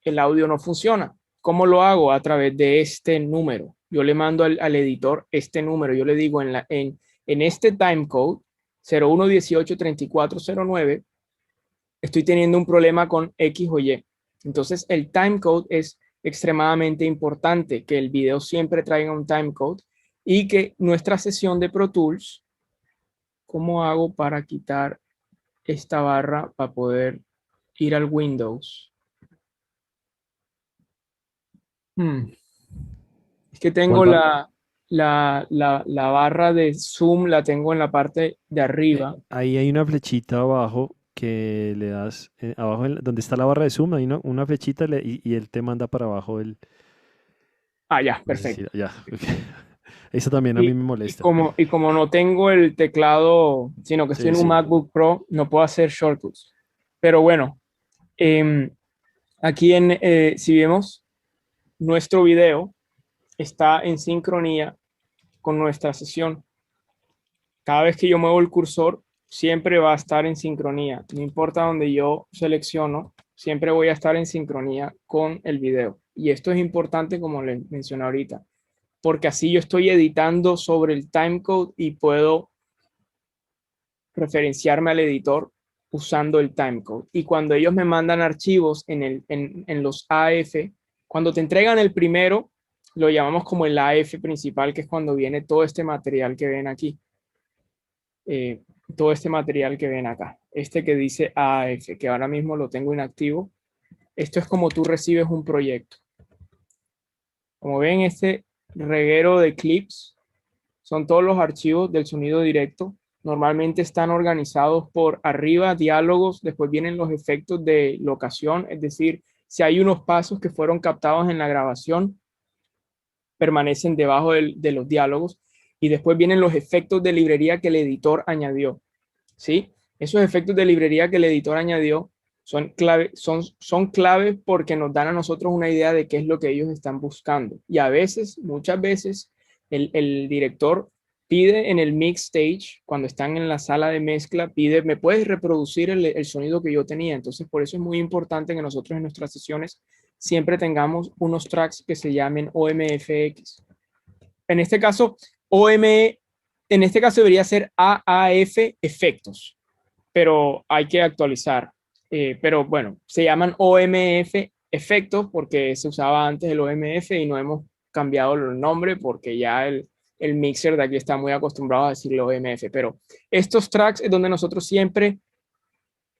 el audio no funciona. ¿Cómo lo hago? A través de este número. Yo le mando al editor este número. Yo le digo en este timecode 01183409, estoy teniendo un problema con X o Y. Entonces, el timecode es extremadamente importante, que el video siempre traiga un timecode y que nuestra sesión de Pro Tools, ¿cómo hago para quitar esta barra para poder ir al Windows? Es que ¿Cuál tengo barra? la barra de zoom, la tengo en la parte de arriba. Ahí hay una flechita abajo que le das, abajo donde está la barra de zoom, hay una flechita y él te manda para abajo el... Ah, ya, No sé si... perfecto. Ya. Eso también a mí me molesta. Y como no tengo el teclado, sino que estoy Sí, en un sí. MacBook Pro, no puedo hacer shortcuts. Pero bueno, em, aquí si vemos, nuestro video está en sincronía con nuestra sesión. Cada vez que yo muevo el cursor, siempre va a estar en sincronía. No importa donde yo selecciono, siempre voy a estar en sincronía con el video. Y esto es importante, como les mencioné ahorita, porque así yo estoy editando sobre el timecode y puedo referenciarme al editor usando el timecode. Y cuando ellos me mandan archivos en los AF, cuando te entregan el primero, lo llamamos como el AF principal, que es cuando viene todo este material que ven aquí. Todo este material que ven acá. Este que dice AF, que ahora mismo lo tengo inactivo. Esto es como tú recibes un proyecto. Como ven, este reguero de clips son todos los archivos del sonido directo. Normalmente están organizados por arriba, diálogos, después vienen los efectos de locación, es decir, si hay unos pasos que fueron captados en la grabación, permanecen debajo de los diálogos, y después vienen los efectos de librería que el editor añadió, ¿sí? Esos efectos de librería que el editor añadió son claves porque nos dan a nosotros una idea de qué es lo que ellos están buscando. Y a veces, muchas veces, el director pide en el mix stage, cuando están en la sala de mezcla, pide, ¿me puedes reproducir el sonido que yo tenía? Entonces, por eso es muy importante que nosotros en nuestras sesiones siempre tengamos unos tracks que se llamen OMFX. En este caso, en este caso debería ser AAF efectos, pero hay que actualizar. Pero bueno, se llaman OMF efectos porque se usaba antes el OMF y no hemos cambiado el nombre porque ya el mixer de aquí está muy acostumbrado a decirle OMF. Pero estos tracks es donde nosotros siempre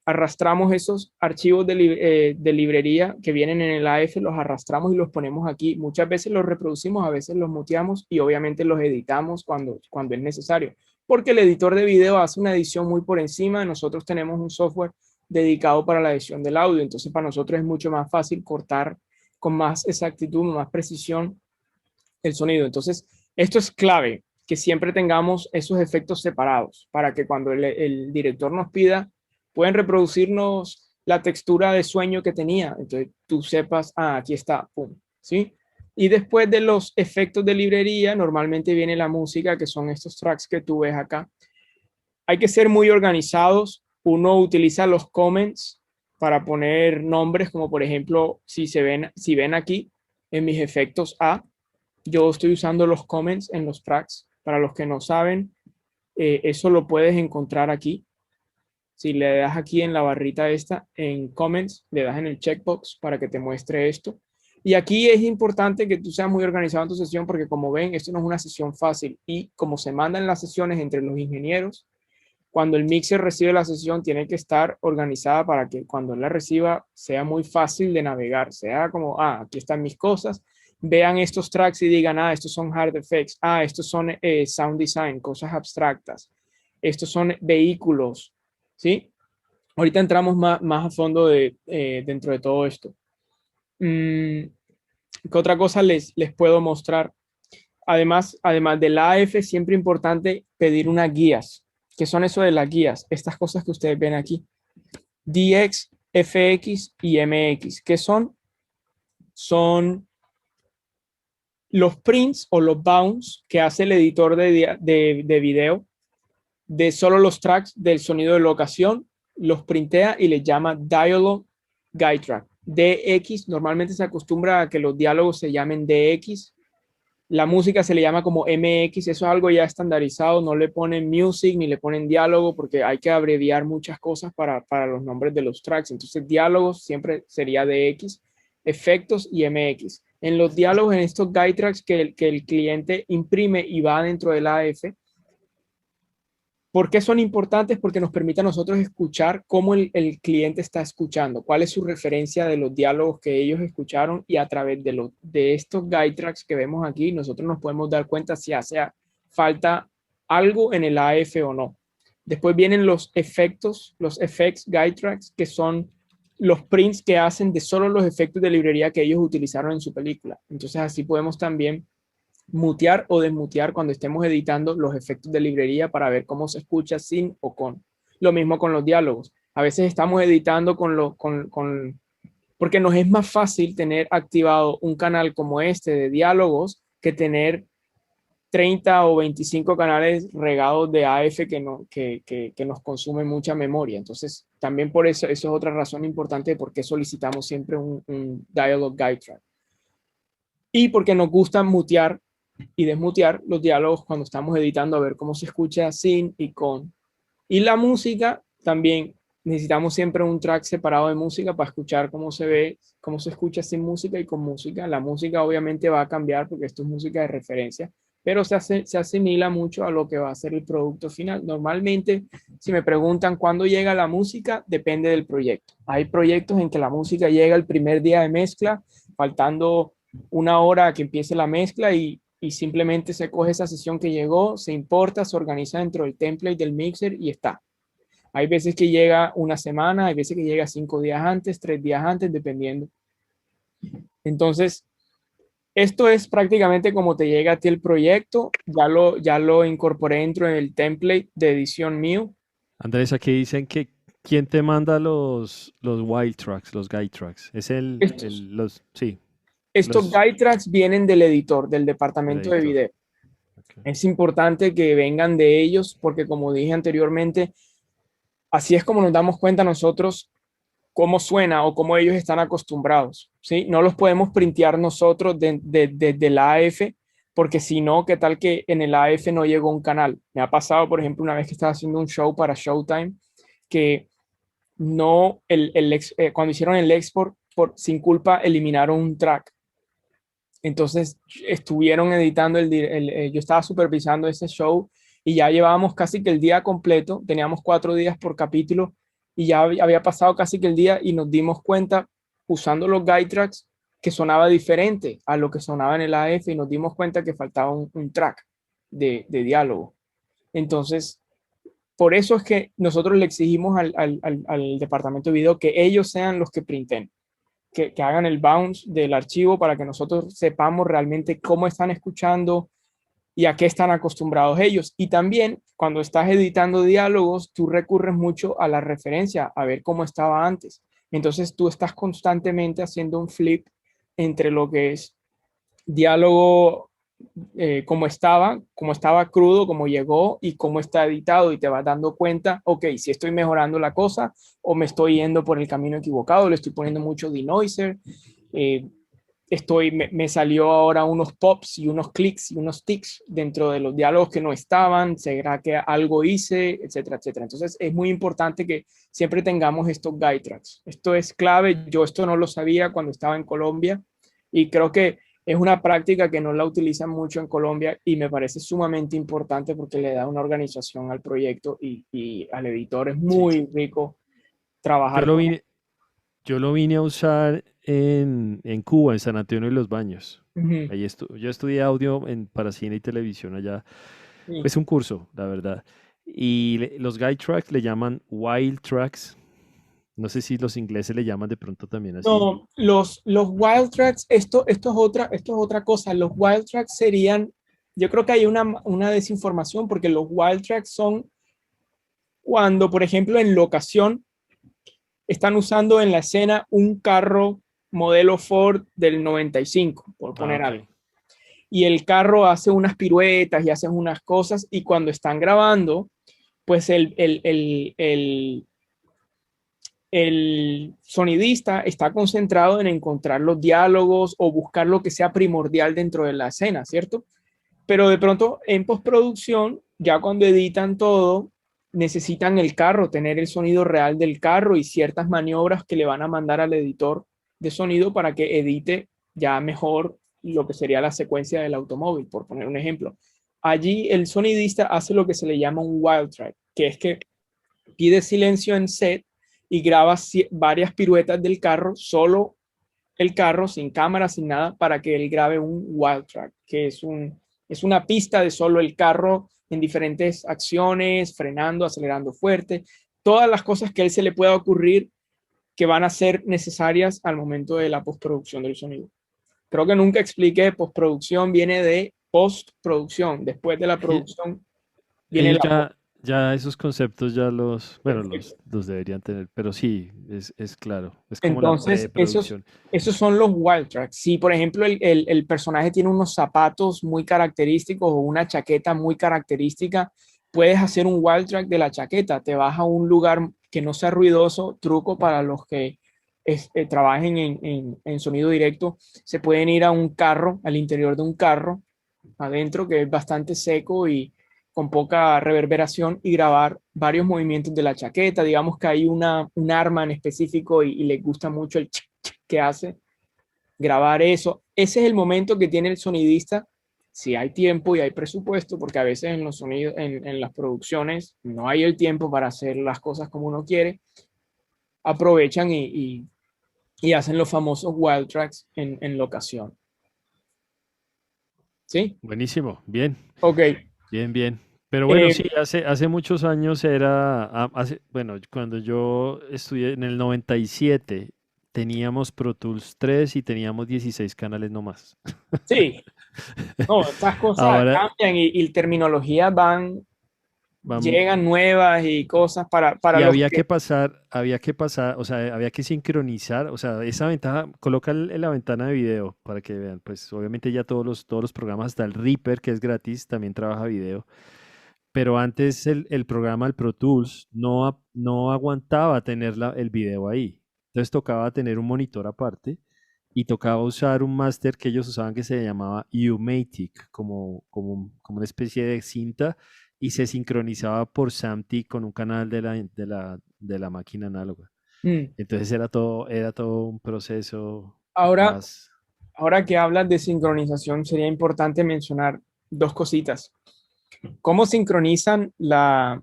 arrastramos esos archivos de librería que vienen en el AF, los arrastramos y los ponemos aquí. Muchas veces los reproducimos, a veces los muteamos y obviamente los editamos cuando es necesario, porque el editor de video hace una edición muy por encima. Nosotros tenemos un software dedicado para la edición del audio, entonces para nosotros es mucho más fácil cortar con más exactitud, más precisión el sonido. Entonces, esto es clave, que siempre tengamos esos efectos separados para que cuando el director nos pida, pueden reproducirnos la textura de sueño que tenía. Entonces, tú sepas, ah, aquí está, pum, ¿sí? Y después de los efectos de librería, normalmente viene la música, que son estos tracks que tú ves acá. Hay que ser muy organizados. Uno utiliza los comments para poner nombres, como por ejemplo, si ven aquí en mis efectos A, yo estoy usando los comments en los tracks. Para los que no saben, eso lo puedes encontrar aquí. Si le das aquí en la barrita esta, en comments, le das en el checkbox para que te muestre esto. Y aquí es importante que tú seas muy organizado en tu sesión porque como ven, esto no es una sesión fácil y como se mandan las sesiones entre los ingenieros, cuando el mixer recibe la sesión tiene que estar organizada para que cuando él la reciba sea muy fácil de navegar, sea como, ah, aquí están mis cosas, vean estos tracks y digan, ah, estos son hard effects, ah, estos son sound design, cosas abstractas, estos son vehículos, ¿sí? Ahorita entramos más a fondo dentro de todo esto. ¿Qué otra cosa les puedo mostrar? Además del AF, siempre importante pedir unas guías. ¿Qué son eso de las guías? Estas cosas que ustedes ven aquí. DX, FX y MX. ¿Qué son? Son los prints o los bounds que hace el editor de video de solo los tracks del sonido de locación, los printea y le llama Dialogue Guide Track. DX, normalmente se acostumbra a que los diálogos se llamen DX, La música se le llama como MX, eso es algo ya estandarizado, no le ponen music ni le ponen diálogo porque hay que abreviar muchas cosas para los nombres de los tracks. Entonces, diálogos siempre sería DX, efectos y MX. En los diálogos, en estos guide tracks que el cliente imprime y va dentro del AF, ¿por qué son importantes? Porque nos permite a nosotros escuchar cómo el cliente está escuchando, cuál es su referencia de los diálogos que ellos escucharon y a través de estos guide tracks que vemos aquí, nosotros nos podemos dar cuenta si hace falta algo en el AF o no. Después vienen los efectos, los effects guide tracks, que son los prints que hacen de solo los efectos de librería que ellos utilizaron en su película. Entonces así podemos también mutear o desmutear cuando estemos editando los efectos de librería para ver cómo se escucha sin o con. Lo mismo con los diálogos. A veces estamos editando porque nos es más fácil tener activado un canal como este de diálogos que tener 30 o 25 canales regados de AF que nos consumen mucha memoria. Entonces, también por eso es otra razón importante de por qué solicitamos siempre un Dialog Guide Track. Y porque nos gusta mutear y desmutear los diálogos cuando estamos editando a ver cómo se escucha sin y con. Y la música también necesitamos siempre un track separado de música para escuchar cómo se ve, cómo se escucha sin música y con música. La música obviamente va a cambiar porque esto es música de referencia, pero se asimila mucho a lo que va a ser el producto final. Normalmente, si me preguntan cuándo llega la música, depende del proyecto. Hay proyectos en que la música llega el primer día de mezcla, faltando una hora a que empiece la mezcla y simplemente se coge esa sesión que llegó, se importa, se organiza dentro del template del mixer y está. Hay veces que llega una semana, hay veces que llega 5 días antes, 3 días antes, dependiendo. Entonces, esto es prácticamente como te llega a ti el proyecto. Ya lo incorporé dentro del template de edición mío. Andrés, aquí dicen que ¿quién te manda los wild tracks, los guide tracks? Es sí, Estos los guide tracks vienen del editor, del del departamento de editor. video. Okay. Es importante que vengan de ellos porque, como dije anteriormente, así es como nos damos cuenta nosotros cómo suena o cómo ellos están acostumbrados, ¿sí? No los podemos printear nosotros desde la AF, porque si no, ¿qué tal que en el AF no llegó un canal? Me ha pasado, por ejemplo, una vez que estaba haciendo un show para Showtime, que no, cuando hicieron el export, sin culpa, eliminaron un track. Entonces estuvieron editando, yo estaba supervisando ese show y ya llevábamos casi que el día completo, teníamos 4 días por capítulo y ya había pasado casi que el día y nos dimos cuenta usando los guide tracks que sonaba diferente a lo que sonaba en el AF y nos dimos cuenta que faltaba un track de diálogo. Entonces, por eso es que nosotros le exigimos al departamento de video que ellos sean los que printen que hagan el bounce del archivo para que nosotros sepamos realmente cómo están escuchando y a qué están acostumbrados ellos. Y también cuando estás editando diálogos, tú recurres mucho a la referencia, a ver cómo estaba antes. Entonces tú estás constantemente haciendo un flip entre lo que es diálogo como estaba crudo, como llegó y cómo está editado y te vas dando cuenta, ok, si estoy mejorando la cosa o me estoy yendo por el camino equivocado, le estoy poniendo mucho denoiser, eh, me salió ahora unos pops y unos clics y unos tics dentro de los diálogos que no estaban, será que algo hice, etcétera, etcétera. Entonces es muy importante que siempre tengamos estos guide tracks. Esto es clave, yo esto no lo sabía cuando estaba en Colombia y creo que es una práctica que no la utilizan mucho en Colombia y me parece sumamente importante porque le da una organización al proyecto y al editor. Es Sí. muy rico Yo trabajar lo con... vine, yo lo vine a usar en Cuba, en San Antonio de los Baños. Ujú, Yo estudié audio para cine y televisión allá. sí. Es un curso, la verdad. Y los guide tracks le llaman wild tracks. No sé si los ingleses le llaman de pronto también así. No, los wild tracks, esto es otra cosa. Los wild tracks serían, yo creo que hay una desinformación porque los wild tracks son cuando, por ejemplo, en locación están usando en la escena un carro modelo Ford del 95, por Ah, poner ok. algo. Y el carro hace unas piruetas y hace unas cosas y cuando están grabando, pues el sonidista está concentrado en encontrar los diálogos o buscar lo que sea primordial dentro de la escena, ¿cierto? Pero de pronto en postproducción, ya cuando editan todo, necesitan el carro, tener el sonido real del carro y ciertas maniobras que le van a mandar al editor de sonido para que edite ya mejor lo que sería la secuencia del automóvil, por poner un ejemplo. Allí el sonidista hace lo que se le llama un wild track, que es que pide silencio en set y graba varias piruetas del carro, solo el carro, sin cámara, sin nada, para que él grabe un wild track, que es una pista de solo el carro en diferentes acciones, frenando, acelerando fuerte, todas las cosas que a él se le pueda ocurrir que van a ser necesarias al momento de la postproducción del sonido. Creo que nunca expliqué, postproducción viene de postproducción, después de la producción viene Ellos la post. ya esos conceptos ya los, bueno, Perfecto. los deberían tener, pero sí, es claro, es como la Entonces, preproducción. esos son los wild tracks. Si, por ejemplo, el personaje tiene unos zapatos muy característicos o una chaqueta muy característica, puedes hacer un wild track de la chaqueta. Te vas a un lugar que no sea ruidoso, truco para los que trabajen en sonido directo. Se pueden ir a un carro, al interior de un carro, adentro, que es bastante seco y con poca reverberación, y grabar varios movimientos de la chaqueta. Digamos que hay un arma en específico y le gusta mucho el que hace, grabar eso. Ese es el momento que tiene el sonidista, si hay tiempo y hay presupuesto, porque a veces en los sonidos, en las producciones no hay el tiempo para hacer las cosas como uno quiere, aprovechan y hacen los famosos wild tracks en locación. ¿Sí? Buenísimo, bien, Ok. bien, bien. Pero bueno, sí, Eh, hace muchos años era, bueno, cuando yo estudié en el 97, teníamos Pro Tools 3 y teníamos 16 canales nomás. sí, no, estas cosas Ahora, cambian y terminologías vamos, llegan nuevas y cosas para y los que... había que pasar, o sea, había que sincronizar, o sea, esa ventaja, coloca la ventana de video para que vean, pues obviamente ya todos los programas, hasta el Reaper, que es gratis, también trabaja video, pero antes el programa, el Pro Tools, no aguantaba tener el video ahí, entonces tocaba tener un monitor aparte y tocaba usar un máster que ellos usaban que se llamaba U-Matic, como una especie de cinta, y se sincronizaba por SAMTI con un canal de la máquina análoga. Mm. Entonces era todo un proceso Ahora, más. ahora que hablas de sincronización, sería importante mencionar dos cositas. ¿Cómo sincronizan la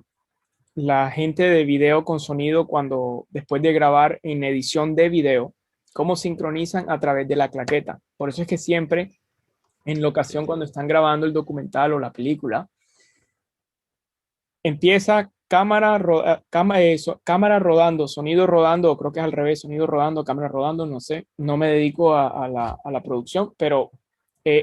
gente de video con sonido cuando después de grabar en edición de video? ¿Cómo sincronizan? A través de la claqueta. Por eso es que siempre en locación, cuando están grabando el documental o la película, empieza cámara rodando, sonido rodando, o creo que es al revés, sonido rodando, cámara rodando, no sé, no me dedico a la producción, pero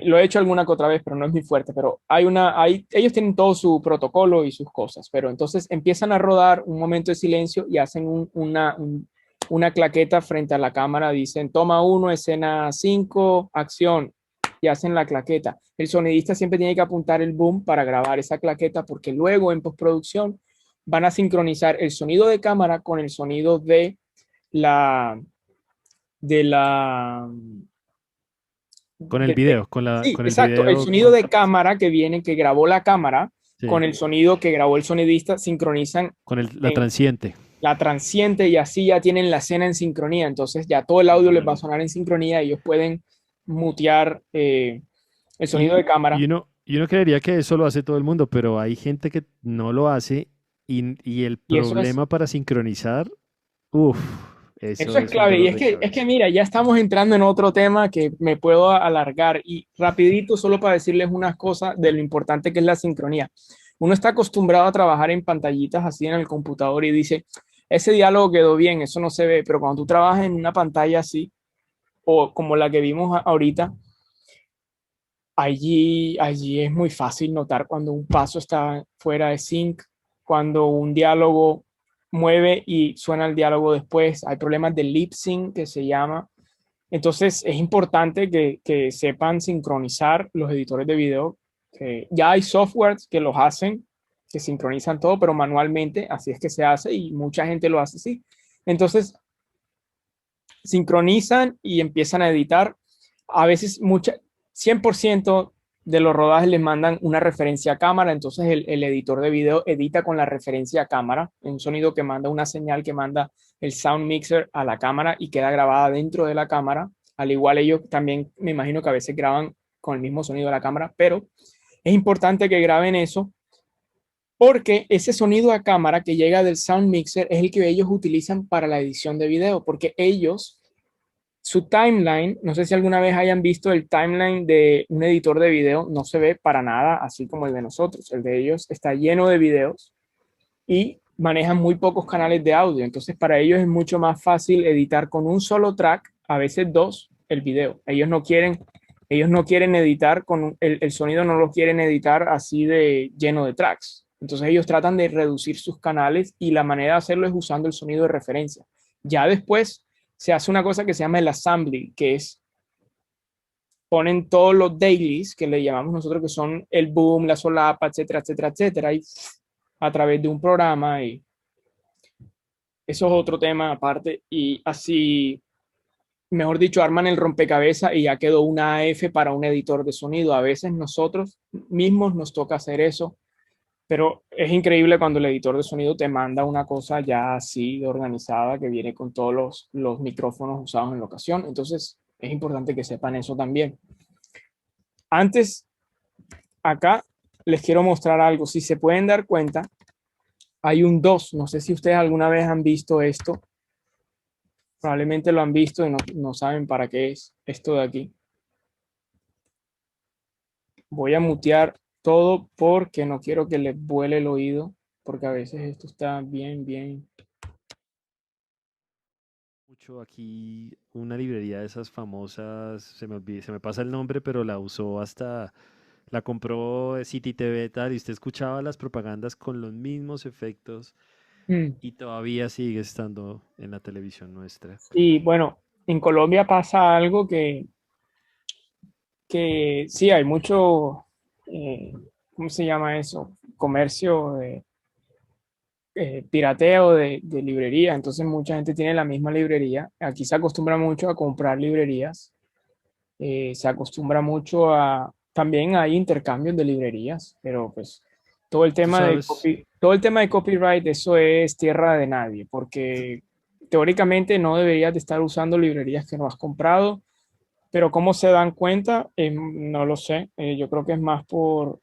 lo he hecho alguna que otra vez, pero no es muy fuerte, pero ellos tienen todo su protocolo y sus cosas, pero entonces empiezan a rodar un momento de silencio y hacen una claqueta frente a la cámara, dicen toma uno, escena 5, acción, y hacen la claqueta. El sonidista siempre tiene que apuntar el boom para grabar esa claqueta porque luego en postproducción van a sincronizar el sonido de cámara con el sonido la, de la, Con el de- video, sí, con el exacto, el video, sonido de cámara que viene, que grabó la cámara con sí, el sonido que grabó el sonidista, sincronizan con la en transiente. la transiente y así ya tienen la escena en sincronía. Entonces ya todo el audio les va a sonar en sincronía. Ellos pueden mutear el sonido Y, de cámara. y uno creería que eso lo hace todo el mundo, pero hay gente que no lo hace y el Y eso es problema para sincronizar, uff, eso Eso es es un clave. Y dolor es de que cabeza. mira, ya estamos entrando en otro tema que me puedo alargar y rapidito solo para decirles unas cosas de lo importante que es la sincronía. Uno está acostumbrado a trabajar en pantallitas así en el computador y dice, ese diálogo quedó bien, eso no se ve, pero cuando tú trabajas en una pantalla así o como la que vimos ahorita, allí es muy fácil notar cuando un paso está fuera de sync, cuando un diálogo mueve y suena el diálogo después. Hay problemas de lip sync que se llama. Entonces es importante que sepan sincronizar los editores de video. Que ya hay softwares que los hacen, que sincronizan todo, pero manualmente así es que se hace y mucha gente lo hace así. Entonces, sincronizan y empiezan a editar. A veces, 100% de los rodajes les mandan una referencia a cámara, entonces el editor de video edita con la referencia a cámara, un sonido que manda una señal que manda el sound mixer a la cámara y queda grabada dentro de la cámara. Al igual ellos también me imagino que a veces graban con el mismo sonido de la cámara, pero es importante que graben eso porque ese sonido a cámara que llega del sound mixer es el que ellos utilizan para la edición de video, porque ellos, su timeline, no sé si alguna vez hayan visto el timeline de un editor de video, no se ve para nada así como el de nosotros. El de ellos está lleno de videos y manejan muy pocos canales de audio. Entonces, para ellos es mucho más fácil editar con un solo track, a veces dos, el video. Ellos no quieren editar con el sonido, no lo quieren editar así de lleno de tracks. Entonces, ellos tratan de reducir sus canales y la manera de hacerlo es usando el sonido de referencia. Ya después se hace una cosa que se llama el assembly, que es ponen todos los dailies que le llamamos nosotros, que son el boom, la solapa, etcétera, etcétera, etcétera, y a través de un programa, y eso es otro tema aparte, y así, mejor dicho, arman el rompecabezas y ya quedó una AF para un editor de sonido. A veces nosotros mismos nos toca hacer eso, pero es increíble cuando el editor de sonido te manda una cosa ya así organizada que viene con todos los micrófonos usados en la ocasión. Entonces, es importante que sepan eso también. Antes, acá les quiero mostrar algo. Si se pueden dar cuenta, hay un 2. No sé si ustedes alguna vez han visto esto. Probablemente lo han visto y no saben para qué es esto de aquí. Voy a mutear todo porque no quiero que les vuele el oído, porque a veces esto está bien, bien. Mucho aquí una librería de esas famosas, se me pasa el nombre, pero la usó hasta, la compró City TV tal, y usted escuchaba las propagandas con los mismos efectos Mm. y todavía sigue estando en la televisión nuestra. Y bueno, en Colombia pasa algo que sí, hay mucho, ¿cómo se llama eso? Comercio de pirateo de librerías. Entonces mucha gente tiene la misma librería. Aquí se acostumbra mucho a comprar librerías. Se acostumbra mucho a, también hay intercambios de librerías, pero pues Tú sabes, todo el tema de copyright, eso es tierra de nadie, tú- porque teóricamente no deberías de estar usando librerías que no has comprado, pero ¿cómo se dan cuenta? No lo sé. Yo creo que es más es por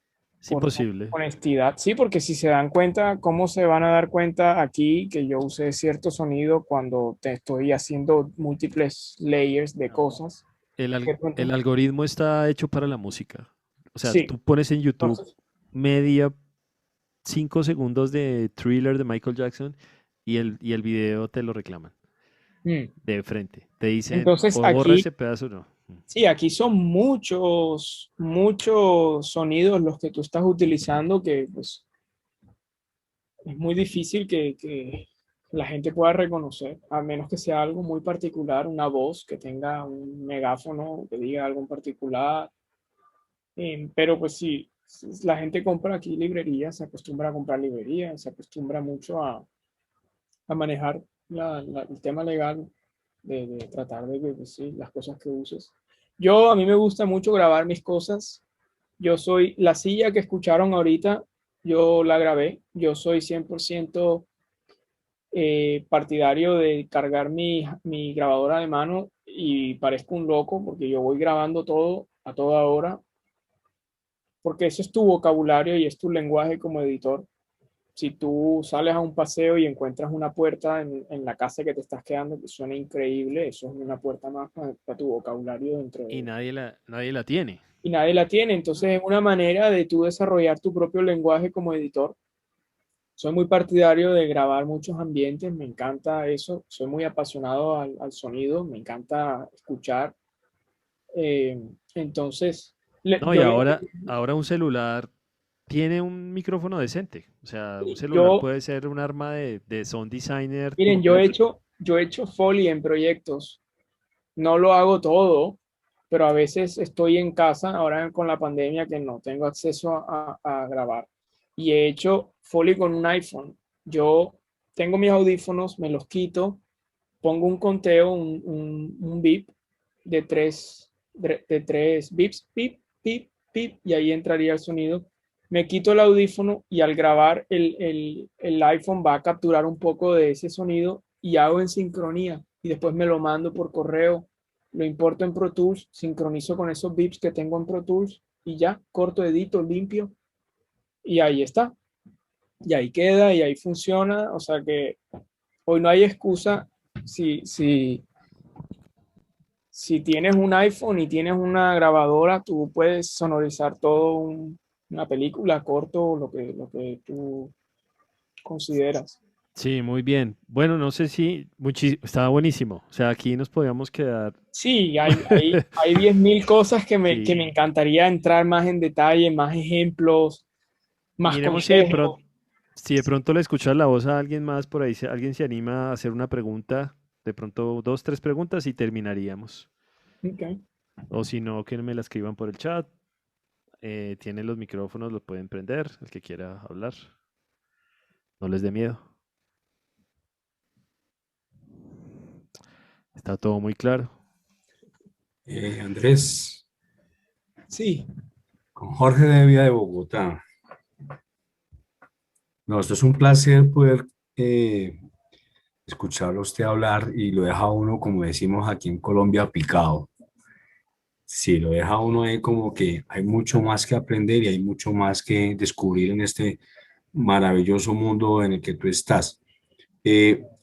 imposible. honestidad. Sí, porque si se dan cuenta, ¿cómo se van a dar cuenta aquí que yo usé cierto sonido cuando te estoy haciendo múltiples layers de No. cosas? El algoritmo está hecho para la música. O sea, Sí, tú pones en YouTube entonces, media 5 segundos de Thriller de Michael Jackson y el video te lo reclaman mm, de frente. Te dicen, entonces o borra aquí, ese pedazo o no. sí, aquí son muchos, muchos sonidos los que tú estás utilizando que pues es muy difícil que la gente pueda reconocer, a menos que sea algo muy particular, una voz que tenga un megáfono que diga algo en particular. Pero pues sí, la gente compra aquí librerías, se acostumbra a comprar librerías, se acostumbra mucho a manejar el tema legal de tratar de que pues, sí, las cosas que uses. A mí me gusta mucho grabar mis cosas. La silla que escucharon ahorita, yo la grabé. Yo soy 100% partidario de cargar mi grabadora de mano y parezco un loco porque yo voy grabando todo a toda hora, porque eso es tu vocabulario y es tu lenguaje como editor. Si tú sales a un paseo y encuentras una puerta en la casa que te estás quedando que suena increíble, eso es una puerta más para tu vocabulario dentro Y de... nadie la tiene. Y nadie la tiene, entonces es una manera de tú desarrollar tu propio lenguaje como editor. Soy muy partidario de grabar muchos ambientes, me encanta eso, soy muy apasionado al sonido, me encanta escuchar. Eh, entonces, No, y ahora un celular tiene un micrófono decente. O sea, un celular yo, puede ser un arma de sound designer miren, yo he hecho Foley en proyectos. No lo hago todo, pero a veces estoy en casa, ahora con la pandemia que no tengo acceso a grabar. Y he hecho Foley con un iPhone. Yo tengo mis audífonos, me los quito pongo un conteo, un beep de tres beeps, beep, beep, beep, y ahí entraría el sonido. Me quito el audífono y al grabar el iPhone va a capturar un poco de ese sonido y hago en sincronía y después me lo mando por correo, lo importo en Pro Tools, sincronizo con esos beeps que tengo en Pro Tools y ya, corto, edito, limpio y ahí está. Y ahí queda y ahí funciona. O sea que hoy no hay excusa si, si, si tienes un iPhone y tienes una grabadora, tú puedes sonorizar una película, corto, lo que tú consideras. Sí, muy bien. Bueno, no sé si estaba buenísimo. O sea, aquí nos podíamos quedar. Sí, hay 10.000 cosas que me Sí. encantaría entrar más en detalle, más ejemplos, más Miremos consejos. si de pronto le escuchas la voz a alguien más por ahí, si alguien se anima a hacer una pregunta, de pronto dos, tres preguntas y terminaríamos. Okay. O si no, que me la escriban por el chat. Tienen los micrófonos, lo pueden prender, el que quiera hablar. No les dé miedo. Está todo muy claro. Andrés, Sí, con Jorge Devia de Bogotá. No, esto es un placer poder eh, escucharlo a usted hablar y lo deja uno, como decimos aquí en Colombia, picado. Sí, lo deja uno ahí como que hay mucho más que aprender y hay mucho más que descubrir en este maravilloso mundo en el que tú estás.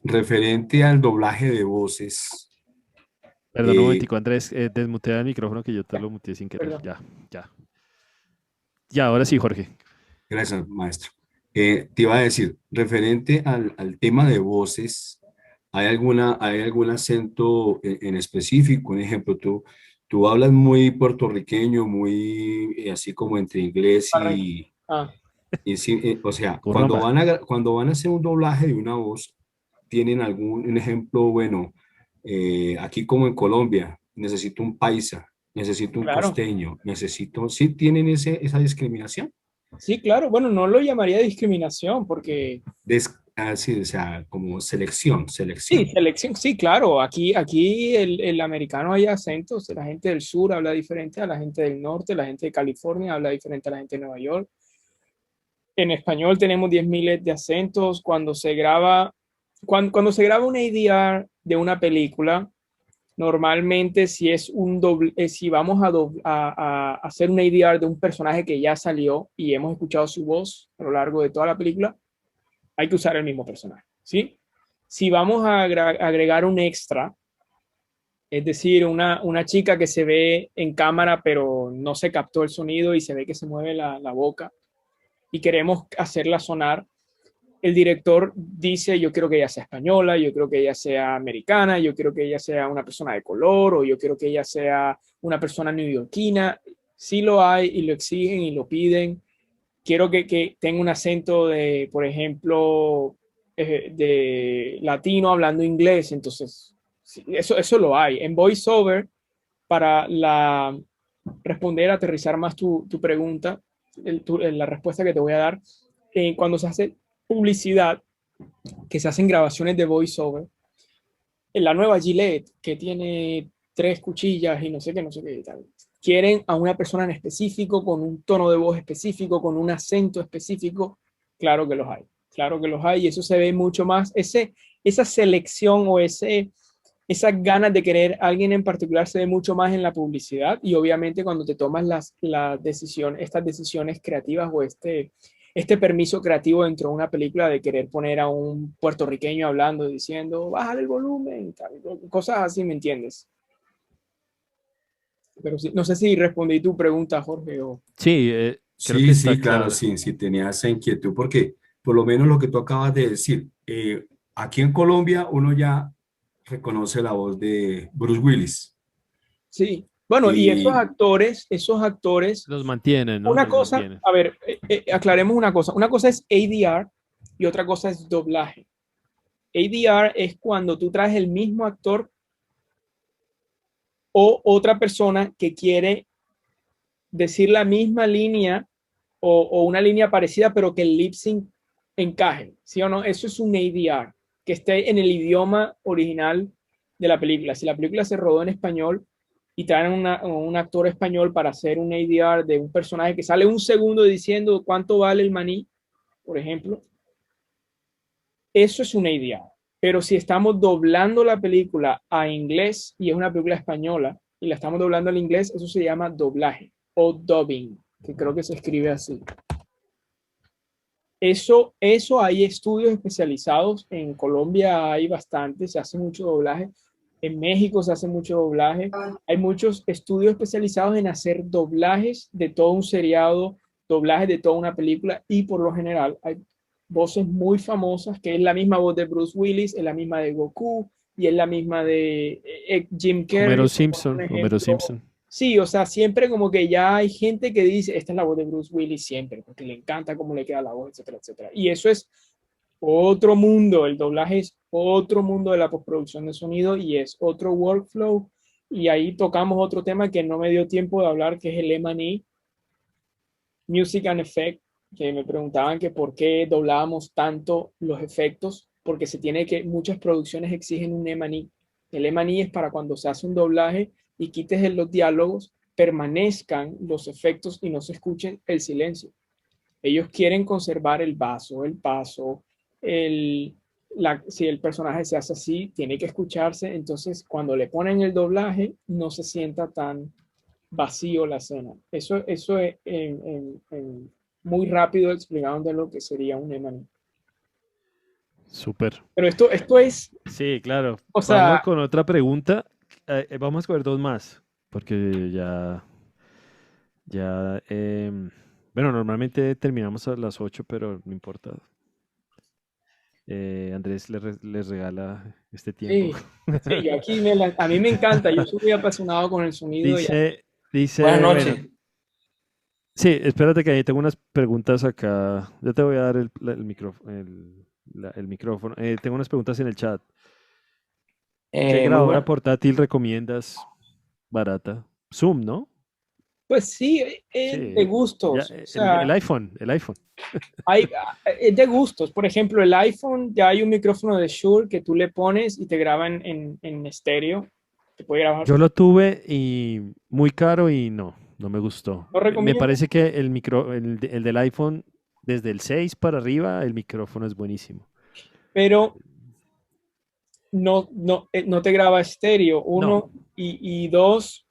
Referente al doblaje de voces, Perdón un eh, momentico, Andrés, desmutea el micrófono que yo te lo muteé sin querer. perdón. Ya, ya. Ya, ahora sí, Jorge. gracias, maestro. Te iba a decir, referente al tema de voces, hay algún acento en específico? Un ejemplo, tú hablas muy puertorriqueño, muy así como entre inglés Ah, y sí, o sea, Curramba. cuando van a hacer un doblaje de una voz, ¿tienen algún un ejemplo? Bueno, aquí como en Colombia, necesito un paisa, necesito un claro. costeño, necesito, ¿sí tienen esa discriminación? Sí, claro. Bueno, no lo llamaría discriminación porque Así, o sea, como selección, sí, selección. selección, sí, claro. Aquí el americano hay acentos. La gente del sur habla diferente a la gente del norte, la gente de California habla diferente a la gente de Nueva York. En español tenemos 10.000 de acentos. Cuando se graba un ADR de una película, normalmente si es un doble, si vamos a hacer un ADR de un personaje que ya salió y hemos escuchado su voz a lo largo de toda la película, hay que usar el mismo personaje, ¿sí? Si vamos a agregar un extra, es decir, una chica que se ve en cámara pero no se captó el sonido y se ve que se mueve la boca y queremos hacerla sonar, el director dice, yo quiero que ella sea española, yo quiero que ella sea americana, yo quiero que ella sea una persona de color o yo quiero que ella sea una persona neoyorquina. Sí lo hay y lo exigen y lo piden. Quiero que tenga un acento de, por ejemplo, de latino hablando inglés. Entonces, sí, eso lo hay. En VoiceOver, para responder, aterrizar más tu pregunta, la respuesta que te voy a dar, cuando se hace publicidad, que se hacen grabaciones de voiceover, en la nueva Gillette, que tiene 3 cuchillas y no sé qué, no sé qué y tal, quieren a una persona en específico, con un tono de voz específico, con un acento específico, claro que los hay. Claro que los hay y eso se ve mucho más. Esa selección o esas ganas de querer a alguien en particular se ve mucho más en la publicidad y obviamente cuando te tomas estas decisiones creativas o este permiso creativo dentro de una película de querer poner a un puertorriqueño hablando, diciendo, bájale el volumen, tal, cosas así, ¿me entiendes? Pero sí, no sé si respondí tu pregunta, Jorge, o... Sí, creo que Sí, está sí, claro, claro. sí, sí tenía esa inquietud, porque por lo menos lo que tú acabas de decir, aquí en Colombia uno ya reconoce la voz de Bruce Willis. Sí. Bueno, y Y esos actores, Los mantienen, ¿no? una Los cosa, mantienen. a ver, aclaremos una cosa es ADR y otra cosa es doblaje. ADR es cuando tú traes el mismo actor o otra persona que quiere decir la misma línea o una línea parecida, pero que el lip sync encaje, ¿sí o no? Eso es un ADR, que esté en el idioma original de la película. Si la película se rodó en español y traen un actor español para hacer un ADR de un personaje que sale un segundo diciendo cuánto vale el maní, por ejemplo, eso es un ADR. Pero si estamos doblando la película a inglés y es una película española y la estamos doblando al inglés, eso se llama doblaje o dubbing, que creo que se escribe así. Eso hay estudios especializados. En Colombia hay bastante, se hace mucho doblaje. En México se hace mucho doblaje. Hay muchos estudios especializados en hacer doblajes de todo un seriado, doblajes de toda una película y por lo general hay voces muy famosas que es la misma voz de Bruce Willis, es la misma de Goku y es la misma de Jim Carrey. Homero Simpson. Sí, o sea, siempre como que ya hay gente que dice, esta es la voz de Bruce Willis siempre, porque le encanta cómo le queda la voz, etcétera, etcétera. Y eso es otro mundo, el doblaje es otro mundo de la postproducción de sonido y es otro workflow. Y ahí tocamos otro tema que no me dio tiempo de hablar, que es el M&E, Music and Effect, que me preguntaban que por qué doblábamos tanto los efectos, porque muchas producciones exigen un M&E. El M&E es para cuando se hace un doblaje y quites los diálogos, permanezcan los efectos y no se escuche el silencio. Ellos quieren conservar el vaso, el paso, si el personaje se hace así, tiene que escucharse. Entonces, cuando le ponen el doblaje, no se sienta tan vacío la escena. Eso es muy rápido explicado de lo que sería un M&E. Súper. Pero esto es... Sí, claro. O sea, vamos con otra pregunta. Vamos a escoger dos más, porque bueno, normalmente terminamos a las 8, pero no importa. Andrés les regala este tiempo. Sí, yo aquí a mí me encanta, yo soy muy apasionado con el sonido. Dice, Buenas noches. bueno, sí, espérate que ahí tengo unas preguntas acá. Ya te voy a dar el micrófono. Tengo unas preguntas en el chat. ¿Qué Muy grabadora buena. portátil recomiendas barata? Zoom, ¿no? Pues sí, Sí, de gustos. ya, O sea, el iPhone. es de gustos. Por ejemplo, el iPhone, ya hay un micrófono de Shure que tú le pones y te graba en estéreo. Te puede grabar. Yo lo tuve y muy caro y no me gustó. Lo Me recomiendo. parece que el del iPhone, desde el 6 para arriba, el micrófono es buenísimo. Pero no te graba estéreo, uno, No. y dos,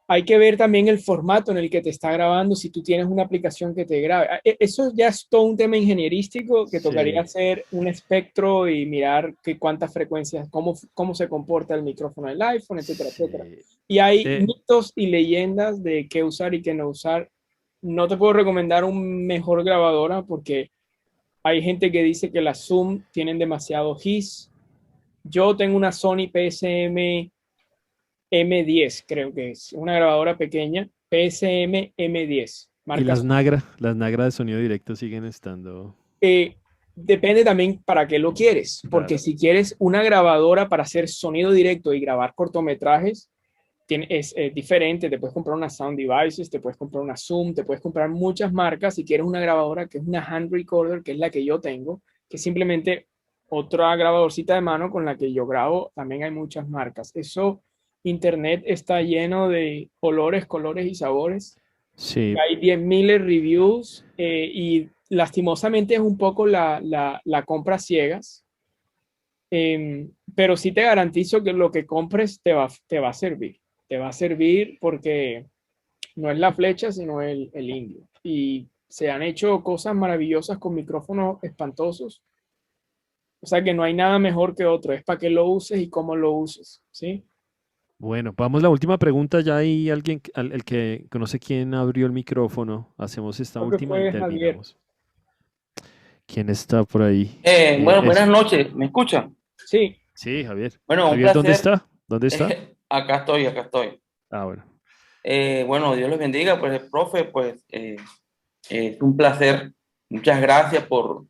hay que ver también el formato en el que te está grabando, si tú tienes una aplicación que te grabe. Eso ya es todo un tema ingenierístico que tocaría Sí. hacer un espectro y mirar cuántas frecuencias, cómo se comporta el micrófono del iPhone, etcétera, etcétera. Y hay mitos y leyendas de qué usar y qué no usar. No te puedo recomendar un mejor grabadora porque hay gente que dice que las Zoom tienen demasiado hiss. Yo tengo una Sony PSM M10, creo que es una grabadora pequeña, PSM M10. Y las Nagra de sonido directo siguen estando. Depende también para qué lo quieres, porque si quieres una grabadora para hacer sonido directo y grabar cortometrajes, es diferente. Te puedes comprar una Sound Devices, te puedes comprar una Zoom, te puedes comprar muchas marcas. Si quieres una grabadora que es una hand recorder, que es la que yo tengo, que es simplemente otra grabadorcita de mano con la que yo grabo, también hay muchas marcas. Internet está lleno de olores, colores y sabores. Sí. Hay 10.000 reviews y lastimosamente es un poco la compra ciegas. Pero sí te garantizo que lo que compres te va a servir. Te va a servir porque no es la flecha, sino el indio. Y se han hecho cosas maravillosas con micrófonos espantosos. O sea que no hay nada mejor que otro. Es para que lo uses y cómo lo uses, ¿sí? Bueno, vamos a la última pregunta. Ya hay alguien, el que conoce quién abrió el micrófono. Hacemos esta Creo que última fue y Javier. terminamos. ¿Quién está por ahí? Bueno, buenas noches. ¿Me escuchan? Sí. Sí, Javier. Bueno, un Javier, ¿dónde placer. está? ¿Dónde está? Acá estoy. Ah, bueno. Bueno, Dios les bendiga. Pues, profe, pues es un placer. Muchas gracias por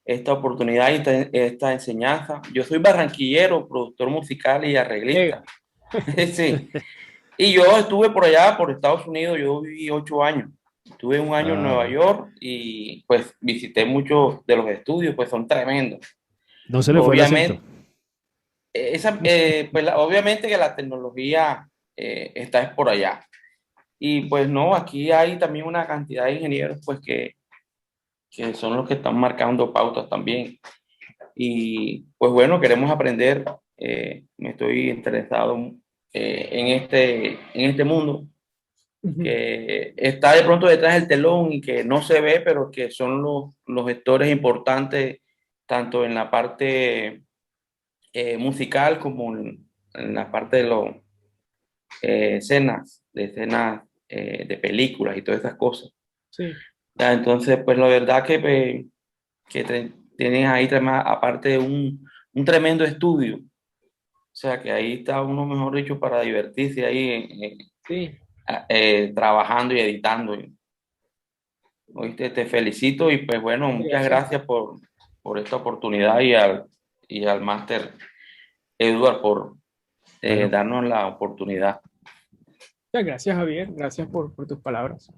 esta oportunidad y esta enseñanza. Yo soy barranquillero, productor musical y arreglista. Sí. Y yo estuve por allá, por Estados Unidos. Yo viví 8 años. Estuve un año en Nueva York y pues visité muchos de los estudios, pues son tremendos. No se le fue el acento. Obviamente que la tecnología está es por allá. Y pues no, aquí hay también una cantidad de ingenieros pues que son los que están marcando pautas también. Y pues bueno, queremos aprender. Me estoy interesado en este mundo que está de pronto detrás del telón y que no se ve, pero que son los gestores importantes tanto en la parte musical como en la parte de los escenas de películas y todas esas cosas. Sí. Ya, entonces, pues la verdad que tienen ahí aparte de un tremendo estudio. O sea, que ahí está uno, mejor dicho, para divertirse ahí Sí. trabajando y editando. ¿Oíste? Te felicito y pues bueno, muchas gracias por esta oportunidad y al máster Edward por Bueno, darnos la oportunidad. Muchas gracias, Javier. Gracias por tus palabras.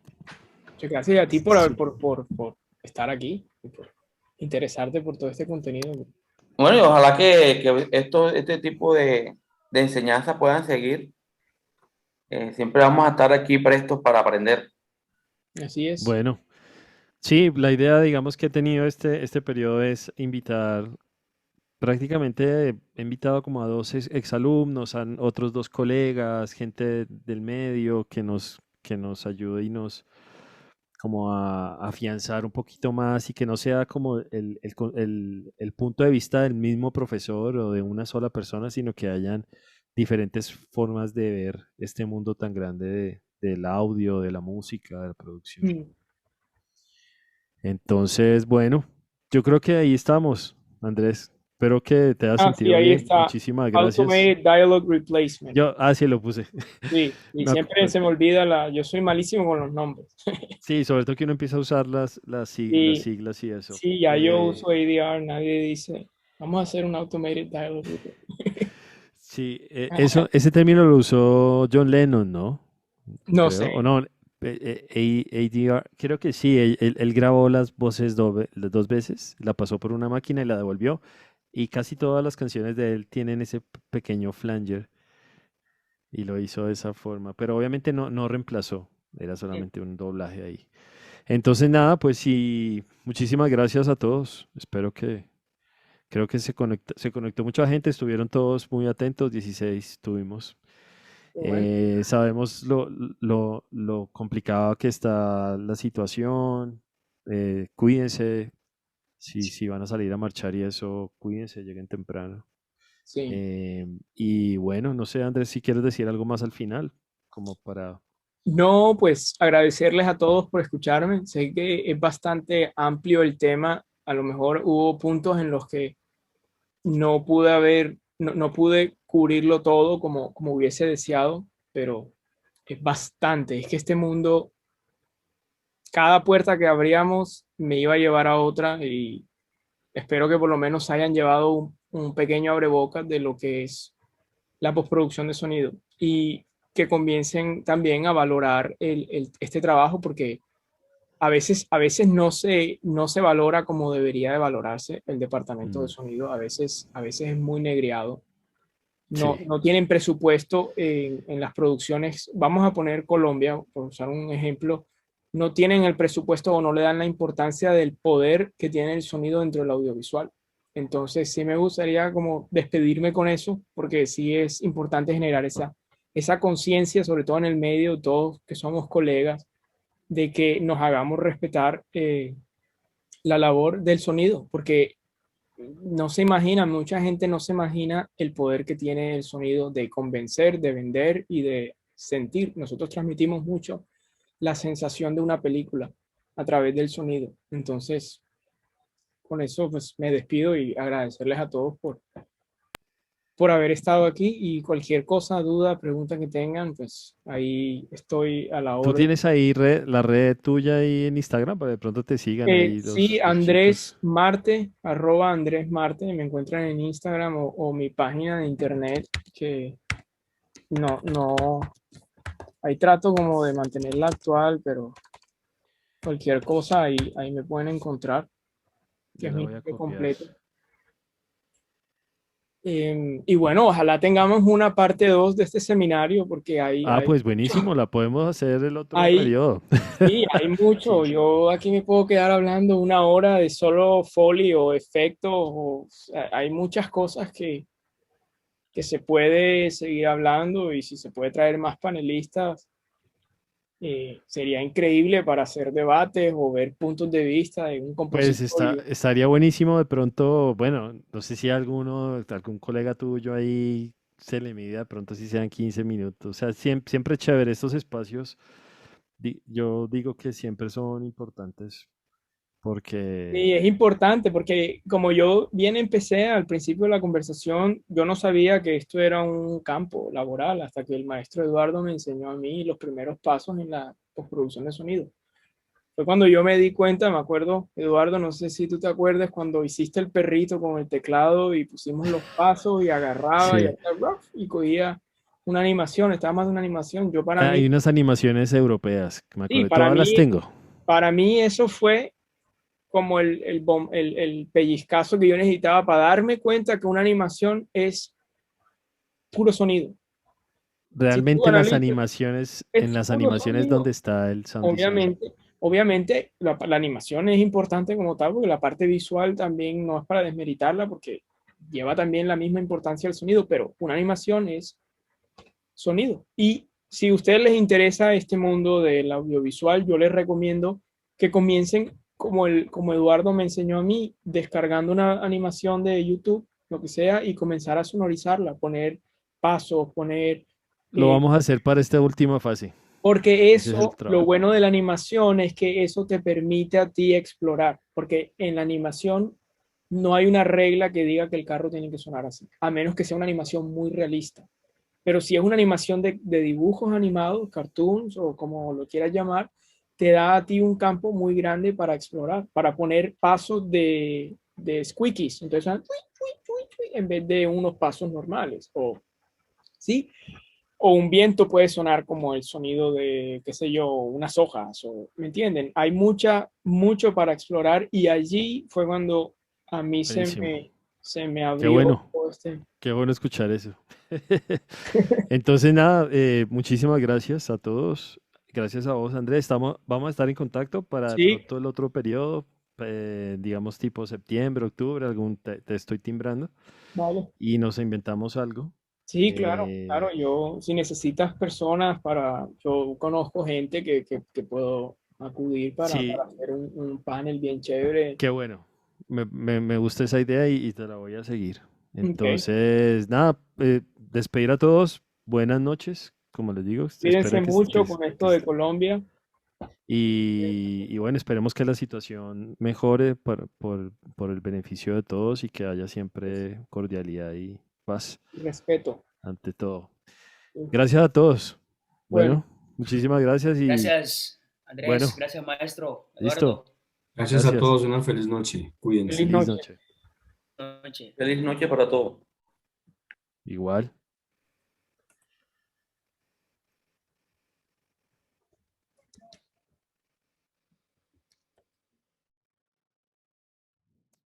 Muchas gracias a ti por sí. estar aquí y por interesarte por todo este contenido. Bueno, y ojalá que este tipo de enseñanzas puedan seguir. Siempre vamos a estar aquí prestos para aprender. Así es. Bueno, sí, la idea, digamos, que he tenido este periodo es invitar, prácticamente he invitado como a dos exalumnos, a otros dos colegas, gente del medio que nos ayude y nos como a afianzar un poquito más y que no sea como el punto de vista del mismo profesor o de una sola persona, sino que hayan diferentes formas de ver este mundo tan grande del audio, de la música, de la producción. Mm. Entonces, bueno, yo creo que ahí estamos, Andrés. Espero que te hayas Sí, sentido ahí bien. está. Muchísimas gracias. Automated Dialogue Replacement. Sí lo puse. Sí, y Me siempre acu- se me olvida yo soy malísimo con los nombres. sí, sobre todo que uno empieza a usar las Y siglas y eso. sí, ya yo uso ADR, nadie dice, vamos a hacer un Automated Dialogue Replacement. Sí, ese término lo usó John Lennon, ¿no? No Creo, sé. o no, ADR, creo que sí, él grabó las voces las dos veces, la pasó por una máquina y la devolvió, y casi todas las canciones de él tienen ese pequeño flanger, y lo hizo de esa forma, pero obviamente no reemplazó, era solamente un doblaje ahí. Entonces nada, pues sí, muchísimas gracias a todos, creo que se conectó mucha gente, estuvieron todos muy atentos, 16 tuvimos. Bueno, Sabemos lo complicado que está la situación. Cuídense. Si van a salir a marchar y eso, cuídense, lleguen temprano. sí. Y bueno, no sé, Andrés, si quieres decir algo más al final, como para... No, pues agradecerles a todos por escucharme. Sé que es bastante amplio el tema. A lo mejor hubo puntos en los que no pude cubrirlo todo como hubiese deseado, pero es bastante. Es que este mundo, cada puerta que abríamos me iba a llevar a otra y espero que por lo menos hayan llevado un pequeño abrebocas de lo que es la postproducción de sonido y que comiencen también a valorar este trabajo porque a veces no se valora como debería de valorarse el departamento de Mm, sonido, a veces es muy negreado. sí. No tienen presupuesto en las producciones. Vamos a poner Colombia, por usar un ejemplo, no tienen el presupuesto o no le dan la importancia del poder que tiene el sonido dentro del audiovisual. Entonces, sí me gustaría como despedirme con eso, porque sí es importante generar esa conciencia, sobre todo en el medio, todos que somos colegas, de que nos hagamos respetar la labor del sonido, porque no se imagina, mucha gente no se imagina el poder que tiene el sonido de convencer, de vender y de sentir. Nosotros transmitimos mucho la sensación de una película a través del sonido. Entonces, con eso pues me despido y agradecerles a todos por haber estado aquí y cualquier cosa, duda, pregunta que tengan, pues ahí estoy a la ¿Tú orden. tienes ahí la red tuya ahí en Instagram para de pronto te sigan ahí Sí, los chicos? Andrés Marte, arroba Andrés Marte, me encuentran en Instagram o mi página de internet, que no, ahí trato como de mantenerla actual, pero cualquier cosa ahí me pueden encontrar, que Ya es la mi voy a nombre copiar. completo. Y bueno, ojalá tengamos una parte 2 de este seminario, porque Pues buenísimo, la podemos hacer el otro hay, periodo. sí, hay mucho. Sí. Yo aquí me puedo quedar hablando una hora de solo Foley o efectos. Hay muchas cosas que se puede seguir hablando, y si se puede traer más panelistas, sería increíble para hacer debates o ver puntos de vista de un Pues compositor. estaría buenísimo de pronto, bueno, no sé si algún colega tuyo ahí se le mide de pronto si sean 15 minutos. O sea, siempre chévere estos espacios. Yo digo que siempre son importantes Y porque, es importante porque como yo bien empecé al principio de la conversación, yo no sabía que esto era un campo laboral hasta que el maestro Eduardo me enseñó a mí los primeros pasos en la postproducción de sonido. Fue cuando yo me di cuenta, me acuerdo, Eduardo, no sé si tú te acuerdas, cuando hiciste el perrito con el teclado y pusimos los pasos y agarraba y sí, hacía ruff y cogía una animación, estaba más de una animación. Yo hay unas animaciones europeas, que me sí, acuerdo, todas las tengo. para mí eso fue como el pellizcazo que yo necesitaba para darme cuenta que una animación es puro sonido. Si tú Realmente analizas, en es las puro animaciones donde sonido. está el sound design. Obviamente la animación es importante como tal, porque la parte visual también no es para desmeritarla, porque lleva también la misma importancia al sonido, pero una animación es sonido. Y si a ustedes les interesa este mundo del audiovisual, yo les recomiendo que comiencen como Eduardo me enseñó a mí, descargando una animación de YouTube, lo que sea, y comenzar a sonorizarla, poner pasos, poner... Lo eh, vamos a hacer para esta última fase. porque Ese es el eso, lo trabajo. bueno de la animación es que eso te permite a ti explorar, porque en la animación no hay una regla que diga que el carro tiene que sonar así, a menos que sea una animación muy realista. Pero si es una animación de dibujos animados, cartoons o como lo quieras llamar, te da a ti un campo muy grande para explorar, para poner pasos de squeakies. Entonces, en vez de unos pasos normales. ¿Sí? O un viento puede sonar como el sonido de, qué sé yo, unas hojas. ¿Me entienden? Hay mucho para explorar, y allí fue cuando a mí Buenísimo. se me Qué abrió bueno. todo este... Qué bueno escuchar eso. Entonces, nada, muchísimas gracias a todos. Gracias a vos, Andrés. Vamos a estar en contacto para de Sí, pronto el otro periodo, digamos tipo septiembre, octubre, te estoy timbrando vale. y nos inventamos algo. Sí, claro, claro. Eh, Yo, si necesitas personas yo conozco gente que puedo acudir para sí, hacer un panel bien chévere. qué bueno. Me gusta esa idea y te la voy a seguir. Ok. Entonces, nada, despedir a todos. Buenas noches, como les digo. Cuídense Espero mucho con esto de Colombia. y bueno, esperemos que la situación mejore por el beneficio de todos y que haya siempre cordialidad y paz Respeto. ante todo. Gracias a todos. Bueno, Bueno, muchísimas gracias y Gracias, bueno, Andrés. Gracias, maestro. listo. Eduardo, Gracias a Gracias. todos, una feliz noche. feliz Cuídense. Feliz noche. noche. noche. Feliz noche para todos. Igual.